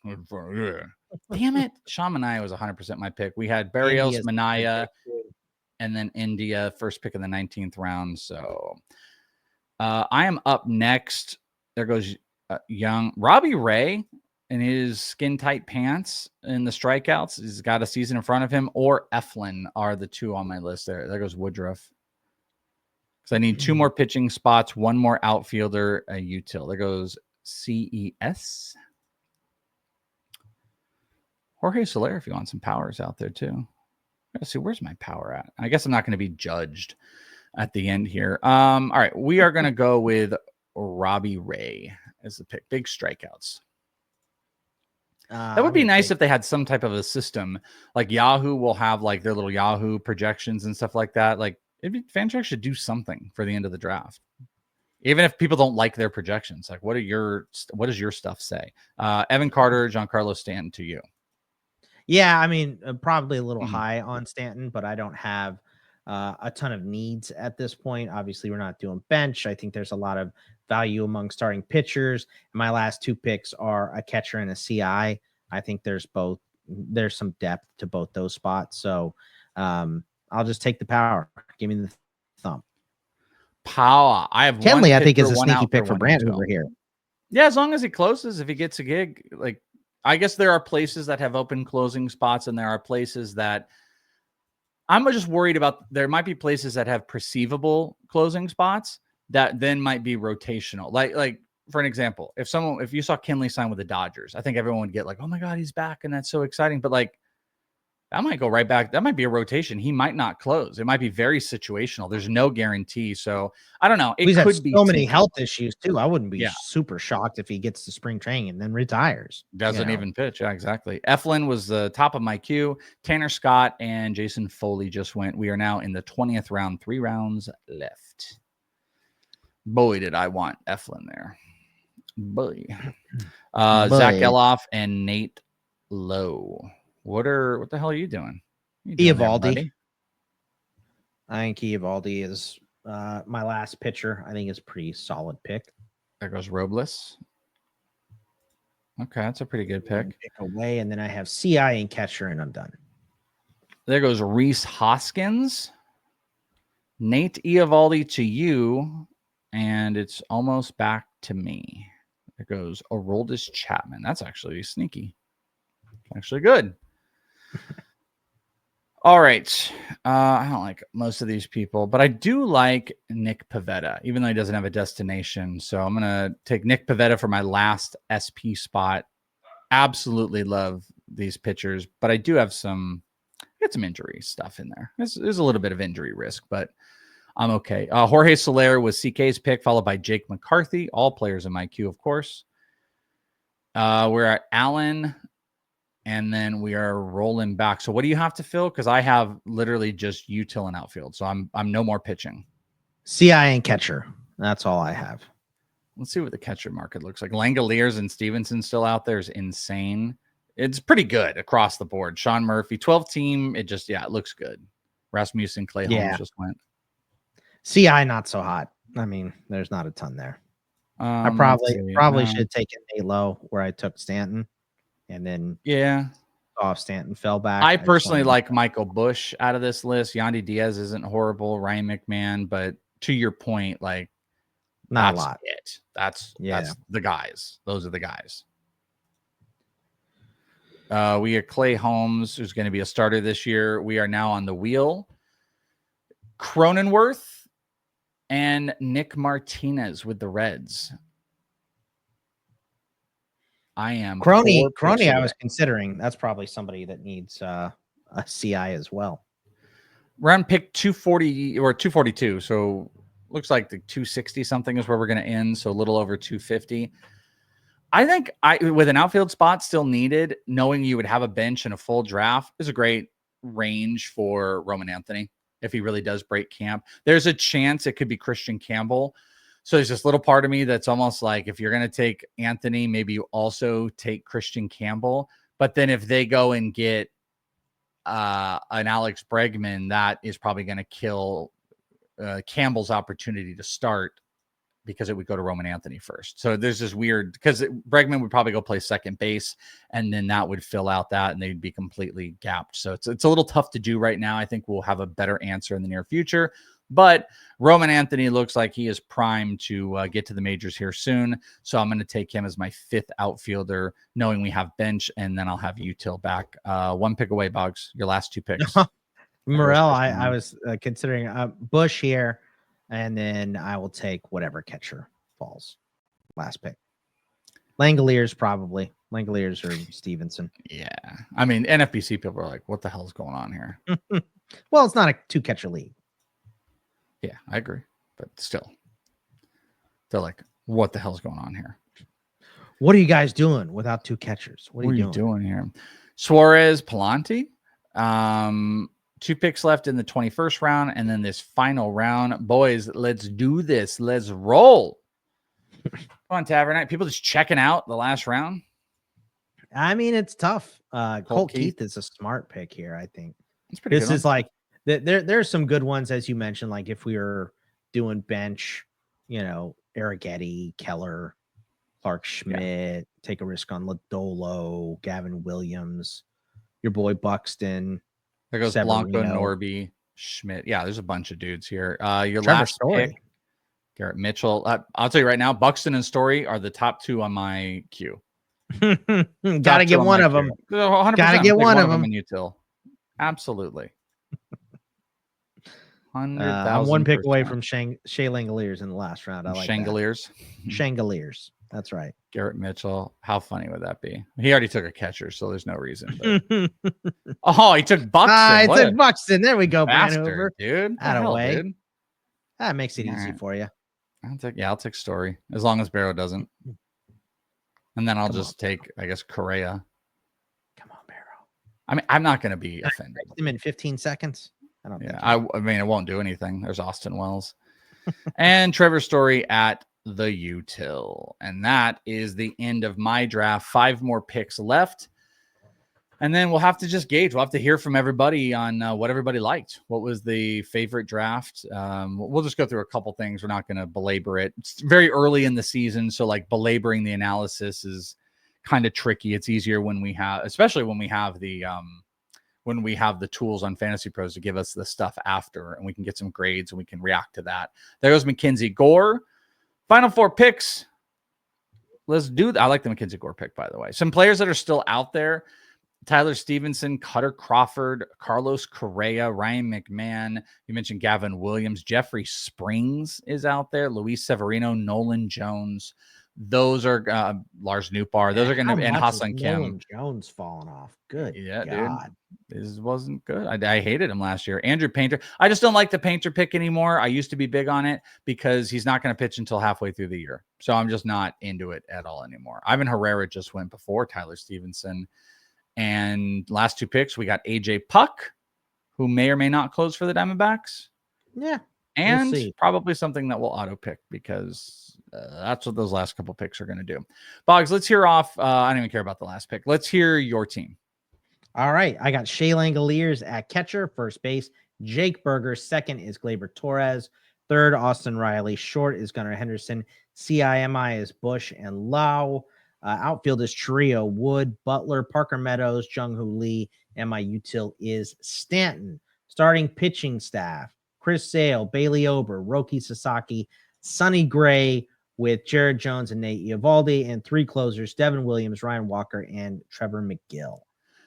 S1: Damn it. Sean Manaea was 100% my pick. We had Barrios, Manaea, and then India, first pick in the 19th round. So I am up next. There goes young Robbie Ray in his skin tight pants in the strikeouts. He's got a season in front of him, or Eflin are the 2 on my list. There goes Woodruff. So I need 2 more pitching spots, 1 more outfielder, a util. There goes CES. Jorge Soler, if you want some powers out there too. Let's see, where's my power at? I guess I'm not going to be judged at the end here. All right, we are going to go with Robbie Ray as the pick. Big strikeouts. That would be nice if they had some type of a system. Like Yahoo will have like their little Yahoo projections and stuff like that. Like Fantrax should do something for the end of the draft. Even if people don't like their projections, like what does your stuff say? Evan Carter, Giancarlo Stanton to you.
S2: Yeah, I mean, probably a little high on Stanton, but I don't have a ton of needs at this point. Obviously, we're not doing bench. I think there's a lot of value among starting pitchers. My last 2 picks are a catcher and a CI. I think there's some depth to both those spots. So I'll just take the power. Give me the thumb.
S1: Power. I have
S2: Kenley,
S1: one
S2: I think, is a
S1: one
S2: sneaky
S1: out
S2: pick for
S1: one
S2: Brant
S1: intel.
S2: over here.
S1: Yeah, as long as he closes, if he gets a gig, like I guess there are places that have open closing spots, and there are places that I'm just worried about. There might be places that have perceivable closing spots that then might be rotational. Like for an example, if you saw Kenley sign with the Dodgers, I think everyone would get like, oh my God, he's back, and that's so exciting. But like, that might go right back. That might be a rotation. He might not close. It might be very situational. There's no guarantee. So I don't know. It
S2: He's
S1: could
S2: had
S1: be
S2: so many
S1: sneaky.
S2: health issues too. I wouldn't be
S1: Yeah.
S2: super shocked if he gets to spring training and then retires.
S1: Doesn't even pitch. Yeah, exactly. Eflin was the top of my queue. Tanner Scott and Jason Foley just went. We are now in the 20th round. 3 rounds left. Boy, did I want Eflin there. Boy. Zach Geloff and Nate Lowe. What the hell are you doing?
S2: Eovaldi. I think Eovaldi is my last pitcher. I think it's a pretty solid pick.
S1: There goes Robles. Okay, that's a pretty good pick.
S2: Pick away, and then I have CI and catcher, and I'm done.
S1: There goes Reese Hoskins. Nate Eovaldi to you, and it's almost back to me. There goes Aroldis Chapman. That's actually sneaky. Actually good. All right. I don't like most of these people, but I do like Nick Pivetta, even though he doesn't have a destination. So I'm going to take Nick Pivetta for my last SP spot. Absolutely love these pitchers, but I do have some injury stuff in there. There's a little bit of injury risk, but I'm okay. Jorge Soler was CK's pick, followed by Jake McCarthy, all players in my queue, of course. We're at Allen. And then we are rolling back. So what do you have to fill? Because I have literally just util and outfield. So I'm no more pitching.
S2: CI and catcher. That's all I have.
S1: Let's see what the catcher market looks like. Langoliers and Stevenson still out there is insane. It's pretty good across the board. Sean Murphy, 12 team. It looks good. Rasmussen, Clay Holmes just went.
S2: CI not so hot. I mean, there's not a ton there. I probably should have taken Nate Lowe where I took Stanton. And then off Stanton fell back.
S1: I personally like Michael Busch out of this list. Yandy Diaz isn't horrible. Ryan McMahon, but to your point, like
S2: not a lot.
S1: That's the guys. Those are the guys. We have Clay Holmes, who's going to be a starter this year. We are now on the wheel. Cronenworth and Nick Martinez with the Reds. I am
S2: Crony. I was considering. That's probably somebody that needs a CI as well.
S1: Round pick 240 or 242. So looks like the 260 something is where we're going to end. So a little over 250. I think with an outfield spot still needed, knowing you would have a bench and a full draft is a great range for Roman Anthony. If he really does break camp, there's a chance it could be Christian Campbell. So there's this little part of me that's almost like, if you're going to take Anthony, maybe you also take Christian Campbell. But then if they go and get an Alex Bregman, that is probably going to kill Campbell's opportunity to start, because it would go to Roman Anthony first. So there's this weird, because Bregman would probably go play second base, and then that would fill out that, and they'd be completely gapped. So it's a little tough to do right now. I think we'll have a better answer in the near future. But Roman Anthony looks like he is primed to get to the majors here soon. So I'm going to take him as my 5th outfielder, knowing we have bench, and then I'll have util back. 1 pick away, Boggs. Your last 2 picks.
S2: Morel, I was considering Bush here, and then I will take whatever catcher falls. Last pick. Langoliers, probably. Langoliers or Stevenson.
S1: Yeah. I mean, NFBC people are like, what the hell is going on here?
S2: Well, it's not a 2-catcher league.
S1: Yeah, I agree. But still, they're like, what the hell's going on here?
S2: What are you guys doing without 2 catchers? What are you
S1: doing here? Suarez, Palante. 2 picks left in the 21st round, and then this final round. Boys, let's do this. Let's roll. Come on, Tavernite. People just checking out the last round.
S2: I mean, it's tough. Colt Keith is a smart pick here, I think.
S1: It's pretty
S2: good. This is like, there's some good ones, as you mentioned, like if we were doing bench, Arrighetti, Keller, Clark Schmidt, take a risk on Lodolo, Gavin Williams, your boy Buxton.
S1: There goes Blanco,
S2: Severino.
S1: Norby, Schmidt. Yeah, there's a bunch of dudes here. Your
S2: Trevor
S1: last
S2: Story.
S1: pick, Garrett Mitchell. I'll tell you right now, Buxton and Story are the top 2 on my queue.
S2: Gotta get one of them.
S1: 100%.
S2: Gotta get one of them
S1: in util. Absolutely. 100,000%.
S2: I'm one pick away from Shea Langoliers in the last round. I like
S1: Shangoliers.
S2: Shangoliers. That's right.
S1: Garrett Mitchell. How funny would that be? He already took a catcher, so there's no reason. But... oh, he took Buxton.
S2: I took Buxton. There we go,
S1: bastard,
S2: Hoover.
S1: Dude.
S2: Out of way.
S1: Dude.
S2: That makes it easy for you.
S1: I'll take Story as long as Barrow doesn't. And then I'll just take, I guess, Correa.
S2: Come on, Barrow.
S1: I mean, I'm not going to be offended.
S2: Him in 15 seconds. I don't.
S1: Yeah, I mean, it won't do anything. There's Austin Wells and Trevor Story at the util, and that is the end of my draft. 5 more picks left, and then we'll have to just gauge. We'll have to hear from everybody on what everybody liked. What was the favorite draft? We'll just go through a couple things. We're not going to belabor it. It's very early in the season, so like belaboring the analysis is kind of tricky. It's easier when we have, especially when we have the tools on Fantasy Pros to give us the stuff after, and we can get some grades and we can react to that. There goes Mackenzie Gore. Final 4 picks. Let's do that. I like the Mackenzie Gore pick, by the way. Some players that are still out there: Tyler Stevenson, Cutter Crawford, Carlos Correa, Ryan McMahon. You mentioned Gavin Williams. Jeffrey Springs is out there. Luis Severino, Nolan Jones. Those are Lars Newbar. Those are going to be, and Hassan Kim.
S2: Nolan Jones falling off. Good.
S1: Yeah,
S2: God.
S1: Dude. This wasn't good. I hated him last year. Andrew Painter. I just don't like the Painter pick anymore. I used to be big on it because he's not going to pitch until halfway through the year. So I'm just not into it at all anymore. Ivan Herrera just went before Tyler Stevenson. And last 2 picks, we got AJ Puck, who may or may not close for the Diamondbacks.
S2: Yeah.
S1: And probably something that we'll auto pick because that's what those last couple picks are going to do. Boggs, let's hear off. I don't even care about the last pick. Let's hear your team.
S2: All right. I got Shea Langoliers at catcher, first base. Jake Berger. Second is Gleyber Torres. Third, Austin Riley. Short is Gunnar Henderson. CIMI is Bush and Lau. Outfield is Trio, Wood, Butler, Parker Meadows, Jung-Hoo Lee, and my util is Stanton. Starting pitching staff: Chris Sale, Bailey Ober, Roki Sasaki, Sonny Gray with Jared Jones and Nate Eovaldi, and 3 closers: Devin Williams, Ryan Walker, and Trevor McGill.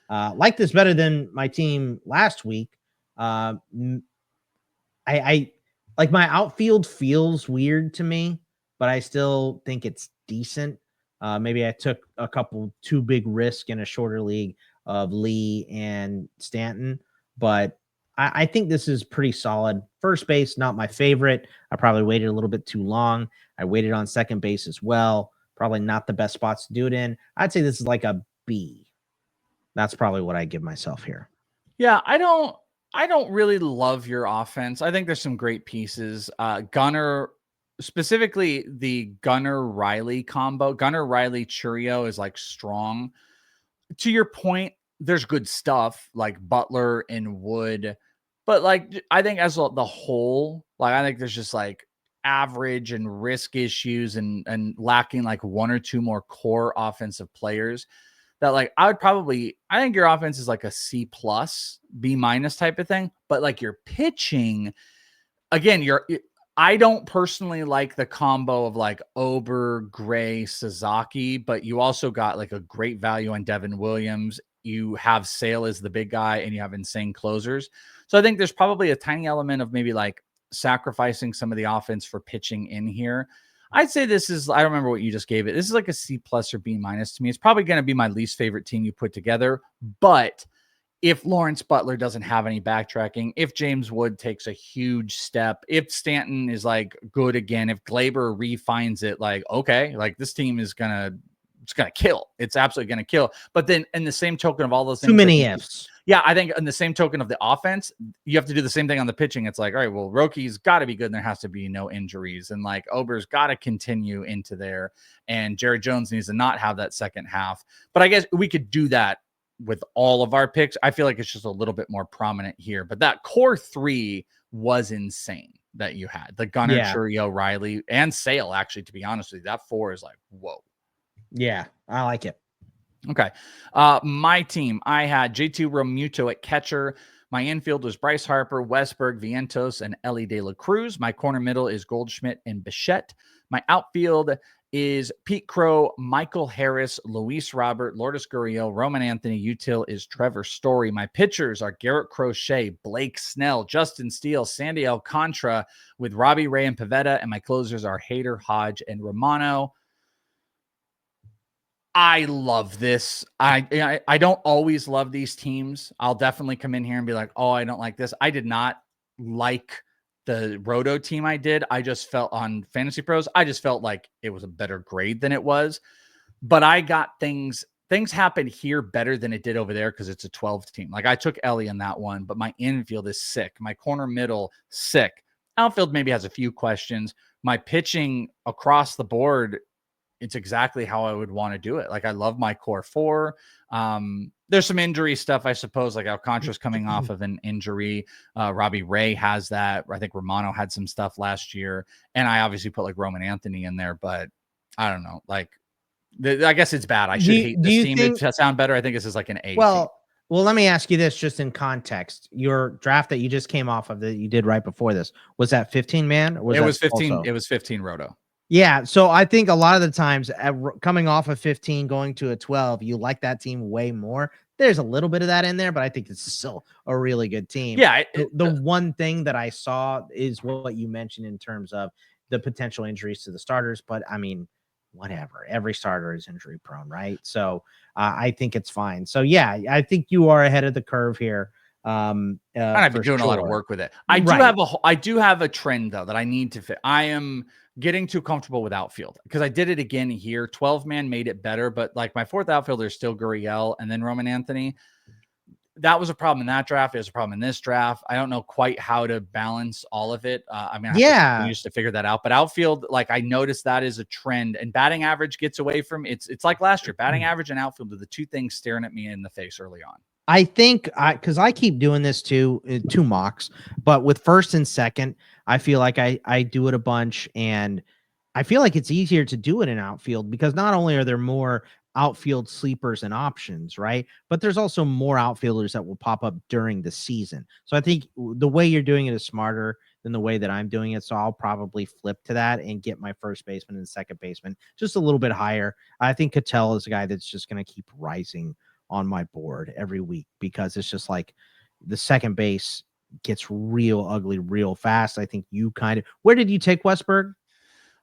S2: Like this better than my team last week. I like my outfield feels weird to me, but I still think it's decent. Maybe I took a couple too big risk in a shorter league of Lee and Stanton, but I think this is pretty solid. First base, not my favorite. I probably waited a little bit too long. I waited on second base as well. Probably not the best spots to do it in. I'd say this is like a B. That's probably what I give myself here.
S1: Yeah, I don't really love your offense. I think there's some great pieces. Gunnar, specifically the Gunnar Riley combo. Gunnar Riley Churio is like strong. To your point, there's good stuff like Butler and Wood, but like I think as the whole, like I think there's just like average and risk issues and lacking like 1 or 2 more core offensive players. That like I think your offense is like a C+, B- type of thing, but like your pitching, again, I don't personally like the combo of like Ober, Gray, Sasaki, but you also got like a great value on Devin Williams. You have Sale as the big guy and you have insane closers. So I think there's probably a tiny element of maybe like sacrificing some of the offense for pitching in here. I'd say this is, I don't remember what you just gave it. This is like a C+ or B- to me. It's probably going to be my least favorite team you put together. But if Lawrence Butler doesn't have any backtracking, if James Wood takes a huge step, if Stanton is like good again, if Gleyber refines it, like, okay, like this team is it's going to kill. It's absolutely going to kill. But then in the same token of all those things,
S2: too many ifs.
S1: Yeah, I think in the same token of the offense, you have to do the same thing on the pitching. It's like, all right, well, Roki's got to be good and there has to be no injuries. And like Ober's got to continue into there. And Jared Jones needs to not have that second half. But I guess we could do that with all of our picks. I feel like it's just a little bit more prominent here. But that core 3 was insane that you had. The Gunnar, Churio, Riley, and Sale, actually, to be honest with you. That 4 is like, whoa.
S2: Yeah, I like it.
S1: Okay. My team, I had JT Realmuto at catcher. My infield was Bryce Harper, Westberg, Vientos, and Ellie De La Cruz. My corner middle is Goldschmidt and Bichette. My outfield is Pete Crow, Michael Harris, Luis Robert, Lourdes Gurriel, Roman Anthony. Util is Trevor Story. My pitchers are Garrett Crochet, Blake Snell, Justin Steele, Sandy Alcantara with Robbie Ray and Pavetta. And my closers are Hader, Hodge, and Romano. I love this. I don't always love these teams. I'll definitely come in here and be like, oh, I don't like this. I did not like the Roto team I did. I just felt on Fantasy Pros, I just felt like it was a better grade than it was. But I got things happened here better than it did over there because it's a 12th team. Like I took Ellie in that one, but my infield is sick. My corner middle, sick. Outfield maybe has a few questions. My pitching across the board, it's exactly how I would want to do it. Like I love my core four. There's some injury stuff, I suppose, like Alcantara's coming off of an injury. Robbie Ray has that. I think Romano had some stuff last year. And I obviously put like Roman Anthony in there, but I don't know. Like I guess it's bad. I should hate this team to sound better. I think this is like an A.
S2: Well, let me ask you this just in context. Your draft that you just came off of that you did right before this, was that 15 man? Or
S1: it was 15.
S2: Also?
S1: It was 15 Roto.
S2: Yeah, so I think a lot of the times coming off of 15, going to a 12, you like that team way more. There's a little bit of that in there, but I think it's still a really good team.
S1: Yeah.
S2: The one thing that I saw is what you mentioned in terms of the potential injuries to the starters, but I mean, whatever. Every starter is injury prone, right? So I think it's fine. So yeah, I think you are ahead of the curve here.
S1: I've been doing a lot of work with it. I do have a trend though that I need to fit. I am getting too comfortable with outfield because I did it again here. 12-man made it better, but like my fourth outfielder is still Gurriel and then Roman Anthony. That was a problem in that draft. It was a problem in this draft. I don't know quite how to balance all of it. I mean, I used to figure that out. But outfield, like I noticed that is a trend, and batting average gets away from it's like last year. Batting average and outfield are the two things staring at me in the face early on.
S2: I think because I keep doing this too, two mocks, but with first and second, I feel like I do it a bunch, and I feel like it's easier to do it in outfield because not only are there more outfield sleepers and options, right, but there's also more outfielders that will pop up during the season. So I think the way you're doing it is smarter than the way that I'm doing it. So I'll probably flip to that and get my first baseman and second baseman just a little bit higher. I think Cattell is a guy that's just going to keep rising on my board every week because it's just like the second base gets real ugly real fast. I think you where did you take Westberg?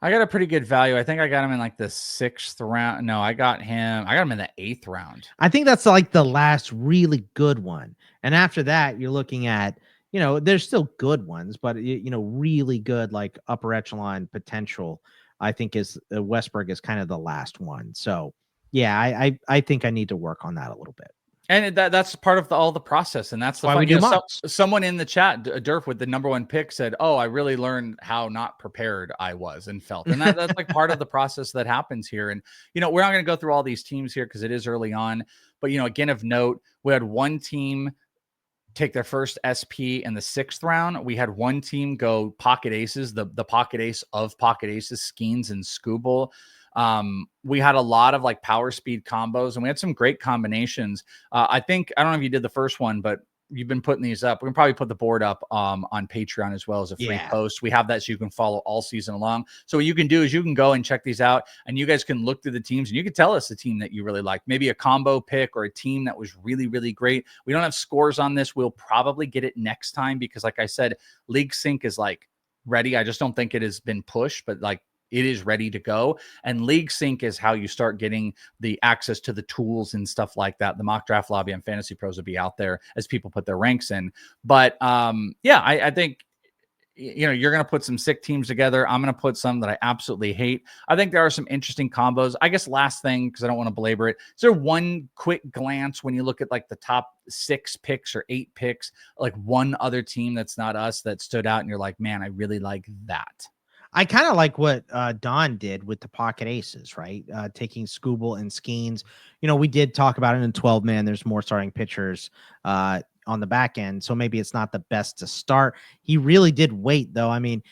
S1: I got a pretty good value. I think I got him in like the 6th round. No, I got him in the 8th round.
S2: I think that's like the last really good one. And after that, you're looking at, there's still good ones, but really good, like upper echelon potential, I think is Westberg is kind of the last one. So yeah, I think I need to work on that a little bit.
S1: And that's part of all the process. And that's
S2: why we do mocks.
S1: Someone in the chat, Durf with the number 1 pick said, oh, I really learned how not prepared I was and felt. And that's like part of the process that happens here. And, we're not going to go through all these teams here because it is early on. But, again, of note, we had one team take their first SP in the 6th round. We had one team go pocket aces, the pocket ace of pocket aces, Skeens and Scooble. We had a lot of like power speed combos and we had some great combinations. I don't know if you did the first one, but you've been putting these up. We can probably put the board up on Patreon as well as a free post. We have that so you can follow all season long. So what you can do is you can go and check these out and you guys can look through the teams and you can tell us the team that you really like, maybe a combo pick or a team that was really, really great. We don't have scores on this. We'll probably get it next time because like I said, League Sync is like ready. I just don't think it has been pushed, but like it is ready to go. And League Sync is how you start getting the access to the tools and stuff like that. The mock draft lobby and Fantasy Pros will be out there as people put their ranks in. But I think, you're going to put some sick teams together. I'm going to put some that I absolutely hate. I think there are some interesting combos. I guess last thing, because I don't want to belabor it. Is there one quick glance when you look at like the top 6 picks or 8 picks, like one other team that's not us that stood out and you're like, man, I really like that?
S2: I kind of like what Don did with the pocket aces, right? Taking Scooble and Skeens. We did talk about it in 12-man. There's more starting pitchers. on the back end. So maybe it's not the best to start. He really did wait, though. I mean,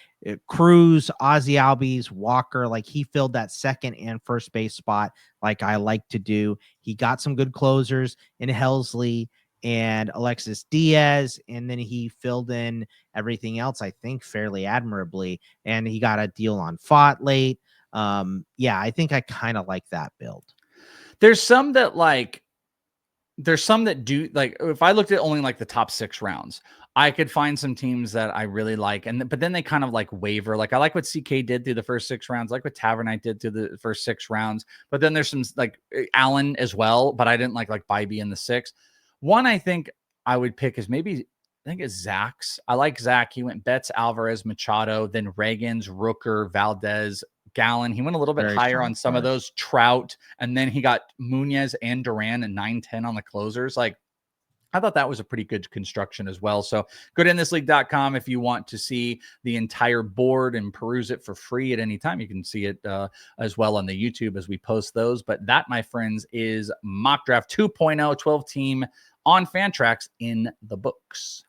S2: Cruz, Ozzy Albies, Walker, like he filled that second and first base spot like I like to do. He got some good closers in Helsley and Alexis Diaz, and then he filled in everything else, I think, fairly admirably. And he got a deal on Fott late. Yeah, I think I kind of like that build.
S1: There's some that do, like, if I looked at only like the top 6 rounds, I could find some teams that I really like. But then they kind of like waver. Like I like what CK did through the first 6 rounds, like what Tavernite did through the first 6 rounds. But then there's some like Allen as well, but I didn't like Bybee in the 6. One I think I would pick is maybe, I think it's Zach's. I like Zach. He went Betts, Alvarez, Machado, then Reagans, Rooker, Valdez, Gallon. He went a little bit higher on some of those, Trout, and then he got Munoz and Duran and 9-10 on the closers. Like, I thought that was a pretty good construction as well. So go to inthisleague.com if you want to see the entire board and peruse it for free at any time. You can see it as well on the YouTube as we post those. But that, my friends, is Mock Draft 2.0, 12 team on Fantrax in the books.